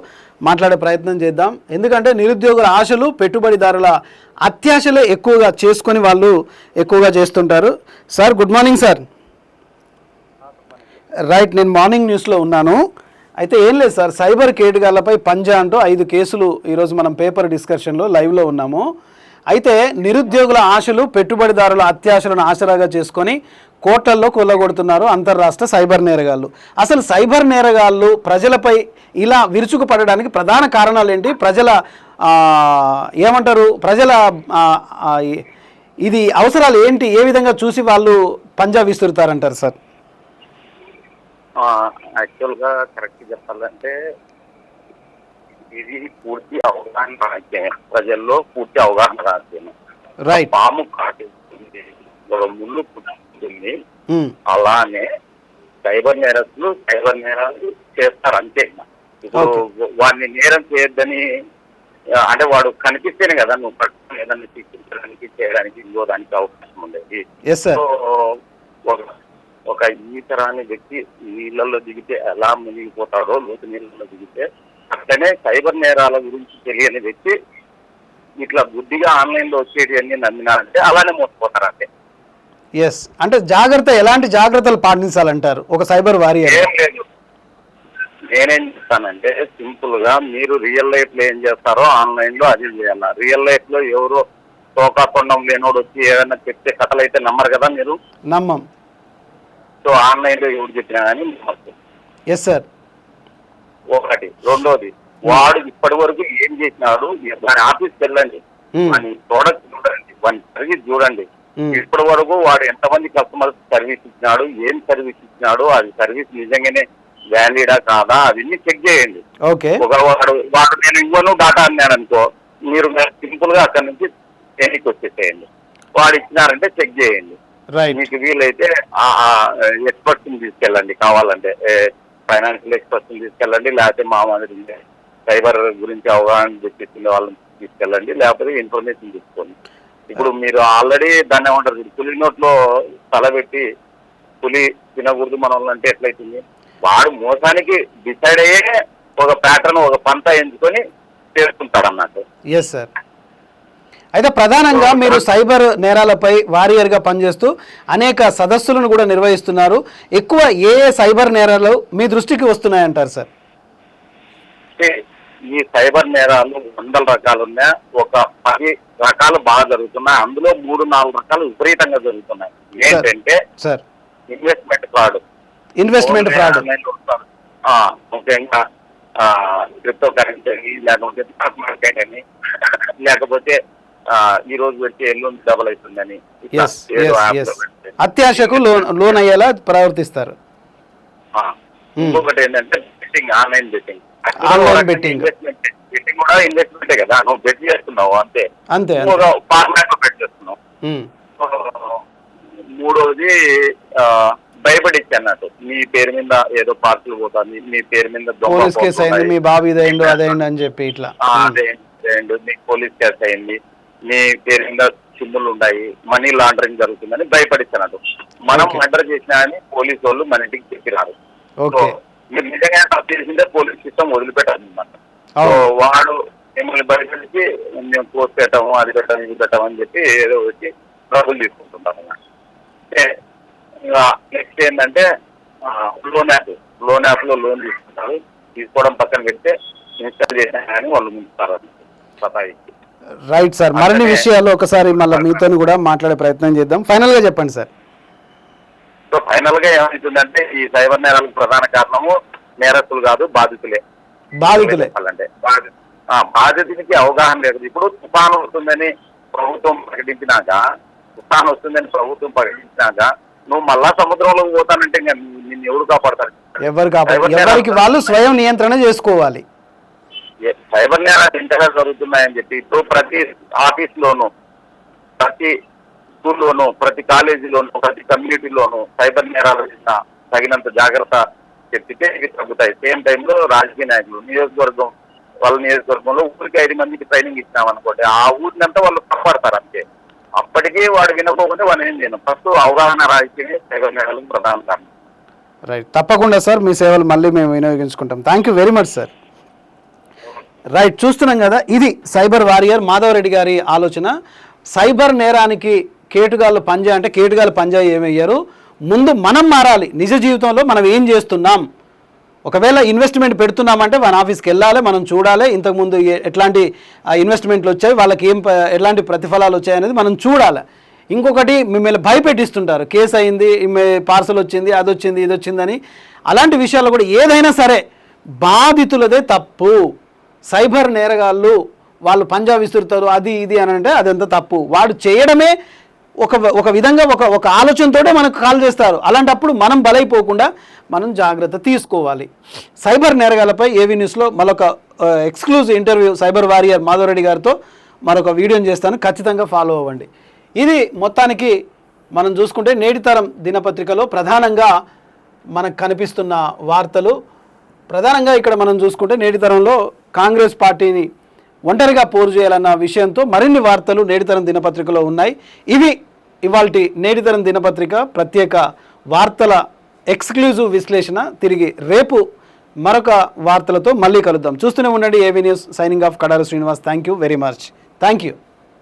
Speaker 1: మాట్లాడే ప్రయత్నం చేద్దాం. ఎందుకంటే నిరుద్యోగుల ఆశలు, పెట్టుబడిదారుల అత్యాశలే ఎక్కువగా చేసుకొని వాళ్ళు ఎక్కువగా చేస్తుంటారు. Sir good morning sir. Right, నేను మార్నింగ్ న్యూస్లో ఉన్నాను. అయితే ఏం లేదు సార్, సైబర్ కేటగాళ్లపై పంజా అంటూ 5 కేసులు ఈరోజు మనం పేపర్ డిస్కషన్లో లైవ్లో ఉన్నాము. అయితే నిరుద్యోగుల ఆశలు, పెట్టుబడిదారుల అత్యాశలను ఆసరాగా చేసుకొని కోట్లల్లో కొల్లగొడుతున్నారు అంతర్రాష్ట్ర సైబర్ నేరగాళ్ళు. అసలు సైబర్ నేరగాళ్ళు ప్రజలపై ఇలా విరుచుకుపడడానికి ప్రధాన కారణాలు ఏంటి? ప్రజల ప్రజల ఇది అవసరాలు ఏంటి? ఏ విధంగా చూసి వాళ్ళు పంజా విసురుతారంటారు సార్?
Speaker 2: యాక్చువల్గా కరెక్ట్ చెప్పాలంటే ఇది పూర్తి అవగాహన రాజ్యమే, ప్రజల్లో పూర్తి అవగాహన రాజ్యమే.
Speaker 1: రైట్,
Speaker 2: పాము కాటేస్తుంది, ముళ్ళు పుట్టుతుంది, అలానే సైబర్ నేరాలు చేస్తారు అంతే. ఇప్పుడు వాడిని నేరం చేయొద్దని అంటే వాడు కనిపిస్తేనే కదా నువ్వు పట్టుకుని ఏదన్నా శిక్షించడానికి, చేయడానికి, ఇంకో దానికి అవకాశం ఉండేది. ఒక ఈతరాని వ్యక్తి నీళ్ళల్లో దిగితే ఎలా మునిగిపోతాడో, లోతు నీళ్ళలో దిగితే అట్లనే సైబర్ నేరాల గురించి తెలియని వ్యక్తి ఇట్లా గుడ్డిగా ఆన్లైన్లో వచ్చేటి అన్ని నమ్మినారంటే అలానే మోసపోతారంటే.
Speaker 1: ఎస్, అంటే ఎలాంటి జాగ్రత్తలు పాటించాలంటారు ఒక సైబర్ వారియర్?
Speaker 2: ఏం లేదు, నేనేం చెప్తానంటే సింపుల్ గా మీరు రియల్ లైఫ్ లో ఏం చేస్తారో ఆన్లైన్ లో అది చేయాలి. రియల్ లైఫ్ లో ఎవరో తోకాకొండం లేనోడు వచ్చి ఏదైనా చెప్తే కథలు అయితే నమ్మరు కదా మీరు.
Speaker 1: నమ్మం.
Speaker 2: సో ఆన్లైన్ లో ఎవరు చెప్పినా కానీ నమ్మచ్చు.
Speaker 1: Yes sir.
Speaker 2: ఒకటి. రెండోది, వాడు ఇప్పటి వరకు ఏం చేసినాడు, వాడి ఆఫీస్కి వెళ్ళండి, వాడి ప్రోడక్ట్ చూడండి, వాడి సర్వీస్ చూడండి. ఇప్పటి వరకు వాడు ఎంతమంది కస్టమర్స్ సర్వీస్ ఇచ్చినాడు, ఏం సర్వీస్ ఇచ్చినాడు, అది సర్వీస్ నిజంగానే వ్యాలిడా కాదా, అవన్నీ చెక్ చేయండి. వాడు నేను ఇవ్వను డాటా అన్నాను అనుకో, మీరు సింపుల్ గా అక్కడ నుంచి దేనికి వచ్చేసేయండి. వాడు ఇచ్చినారంటే చెక్ చేయండి. మీకు వీలైతే ఎక్స్పర్ట్స్ ని తీసుకెళ్ళండి, కావాలంటే ఫైనాన్షియల్ ఎక్స్పర్ట్స్ ని తీసుకెళ్ళండి, లేకపోతే మా మాదిరి సైబర్ గురించి అవగాహన తెప్పిస్తున్న వాళ్ళని తీసుకెళ్ళండి, లేకపోతే ఇన్ఫర్మేషన్ తీసుకోండి. ఇప్పుడు మీరు ఆల్రెడీ దాన్ని ఏమంటారు, పులి నోట్లో తలబెట్టి పులి తినకూడదు మన వాళ్ళంటే ఎట్లయితుంది? వాడు మోసానికి డిసైడ్ అయ్యే ఒక ప్యాటర్న్, ఒక పంత ఎంచుకొని చేస్తుంటాడు అన్నట్టు.
Speaker 1: Yes sir. అయితే ప్రధానంగా మీరు సైబర్ నేరాలపై వారియర్గా పనిచేస్తూ అనేక సదస్సులను కూడా నిర్వహిస్తున్నారు. ఎక్కువ ఏ సైబర్ నేరాలు మీ దృష్టికి వస్తున్నాయంటారు సార్?
Speaker 2: ఈ సైబర్ నేరాలు 100 రకాలు ఉన్నాయి, ఒక 10 రకాలు బాగా జరుగుతున్నాయి, అందులో 3-4 రకాలు విపరీతంగా జరుగుతున్నాయి. ఏంటంటే
Speaker 1: సార్,
Speaker 2: ఇన్వెస్ట్మెంట్ ఫ్రాడ్, ముఖ్యంగా క్రిప్టో కరెన్సీ అని, లేకపోతే స్టాక్ మార్కెట్ అని, లేకపోతే ఈ రోజు పెడితే ఎల్లుండి డబల్ అవుతుందని
Speaker 1: అత్యాశకు లోన్ అయ్యేలా ప్రవర్తిస్తారు.
Speaker 2: ఇంకొకటి ఏంటంటే బెట్టింగ్, ఆన్లైన్ బెట్టింగ్.
Speaker 1: బెట్టింగ్
Speaker 2: కూడా ఇన్వెస్ట్మెంటే కదా, నువ్వు బెట్ చేస్తున్నావు అంతే, ఫార్మాట్ లో బెట్ చేస్తున్నావు. మూడోది భయపడిచ్చి అన్నట్టు, మీ పేరు మీద ఏదో పార్సల్ పోతుంది, మీ పేరు మీద
Speaker 1: పోలీస్ కేసు అయింది, మీ బాబు ఇదేండు అదేండు అని చెప్పి ఇట్లా
Speaker 2: అదేండు, మీకు పోలీస్ కేసు అయింది, మీ పేరు మీద సిమ్ములు ఉన్నాయి, మనీ లాండరింగ్ జరుగుతుందని భయపడిస్తున్నట్టు. మనం మర్డర్ చేసినా అని పోలీసు వాళ్ళు మన ఇంటికి చెప్పినారు. మీరు నిజంగా తప్పు చేసిందే పోలీస్ సిస్టమ్ వదిలిపెట్టాలన్నమాట. సో వాడు మిమ్మల్ని భయపడిచి మేము పోస్ట్ పెట్టాము, అది పెట్టాము, ఇది పెట్టామని చెప్పి ఏదో వచ్చి డబ్బులు తీసుకుంటుంటాం అన్నమాట. నెక్స్ట్ ఏంటంటే లోన్ యాప్ లో లోన్ తీసుకుంటారు, తీసుకోవడం పక్కన పెడితే ఇన్స్టాల్ చేసినా కానీ వాళ్ళు ముందుతారు సతాయికి.
Speaker 1: రైట్ సార్, మరిన్ని విషయాలు ఒకసారి మళ్ళీ మీతో కూడా మాట్లాడే ప్రయత్నం చేద్దాం. ఫైనల్ గా చెప్పండి సార్.
Speaker 2: సో ఫైనల్ గా ఏమవుతుందంటే ఈ సైబర్ నేరాలకు ప్రధాన కారణము నేరస్తులు కాదు, బాధితులే. చెప్పాలంటే బాధితునికి అవగాహన లేదు. ఇప్పుడు తుఫాను వస్తుందని ప్రభుత్వం ప్రకటించినాక నువ్వు మళ్ళా సముద్రంలోకి పోతానంటే ఇంకా నిన్ను ఎవరు కాపాడతారు?
Speaker 1: ఎవరికి వాళ్ళు స్వయం నియంత్రణ చేసుకోవాలి.
Speaker 2: సైబర్ నేరాలు ఇంతగా జరుగుతున్నాయని చెప్పి ఇప్పుడు ప్రతి ఆఫీస్ లోను, ప్రతి స్కూల్లోను, ప్రతి కాలేజీలోను, ప్రతి కమ్యూనిటీలోను సైబర్ నేరాలు తగినంత జాగ్రత్త చెప్తే ఇవి తగ్గుతాయి. సేమ్ టైంలో రాజకీయ నాయకులు వాళ్ళ నియోజకవర్గంలో ఊరికి 5 మందికి ట్రైనింగ్ ఇచ్చినాం అనుకోండి, ఆ ఊరినంతా వాళ్ళు కాపాడతారు అంతే. అప్పటికీ వాడు వినకపోతే వాళ్ళు ఏం చేయను. ఫస్ట్ అవగాహన రాజకీయ సైబర్ నేరాలకు ప్రధాన కారణం.
Speaker 1: రైట్, తప్పకుండా సార్, మీ సేవలు మళ్ళీ మేము వినియోగించుకుంటాం. Thank you very much sir. Right, చూస్తున్నాం కదా, ఇది సైబర్ వారియర్ మాధవరెడ్డి గారి ఆలోచన. సైబర్ నేరానికి కేటుగాళ్ళు పంజా అంటే కేటుగాళ్ళు పంజా ఏమయ్యారు, ముందు మనం మారాలి. నిజ జీవితంలో మనం ఏం చేస్తున్నాం, ఒకవేళ ఇన్వెస్ట్మెంట్ పెడుతున్నామంటే మన ఆఫీస్కి వెళ్ళాలి, మనం చూడాలి ఇంతకుముందు ఎట్లాంటి ఇన్వెస్ట్మెంట్లు వచ్చాయి, వాళ్ళకి ఎట్లాంటి ప్రతిఫలాలు వచ్చాయి అనేది మనం చూడాలి. ఇంకొకటి మిమ్మల్ని భయపెట్టిస్తుంటారు, కేసు అయింది, పార్సల్ వచ్చింది, అది వచ్చింది, ఇది వచ్చిందని. అలాంటి విషయాల్లో కూడా ఏదైనా సరే బాధితులదే తప్పు. సైబర్ నేరగాళ్ళు వాళ్ళు పంజా విసురుతారు అది ఇది అని అంటే అదంతా తప్పు. వాడు చేయడమే ఒక విధంగా ఒక ఆలోచనతోనే మనకు కాల్ చేస్తారు. అలాంటప్పుడు మనం బలైపోకుండా మనం జాగ్రత్త తీసుకోవాలి. సైబర్ నేరగాలపై ఏవీ న్యూస్లో మరొక exclusive interview cyber warrior Madhava Reddy గారితో మరొక వీడియోని చేస్తాను, ఖచ్చితంగా ఫాలో అవ్వండి. ఇది మొత్తానికి మనం చూసుకుంటే నేటి తరం దినపత్రికలో ప్రధానంగా మనకు కనిపిస్తున్న వార్తలు. ప్రధానంగా ఇక్కడ మనం చూసుకుంటే నేటి తరంలో కాంగ్రెస్ పార్టీని ఒంటరిగా పోరు చేయాలన్న విషయంతో మరిన్ని వార్తలు నేటితరం దినపత్రికలో ఉన్నాయి. ఇవి ఇవాల్టి నేటితరం దినపత్రిక ప్రత్యేక వార్తల ఎక్స్క్లూజివ్ విశ్లేషణ. తిరిగి రేపు మరొక వార్తలతో మళ్ళీ కలుద్దాం. చూస్తూనే ఉండండి A V news. Signing off Kadaru Srinivas. Thank you very much. Thank you.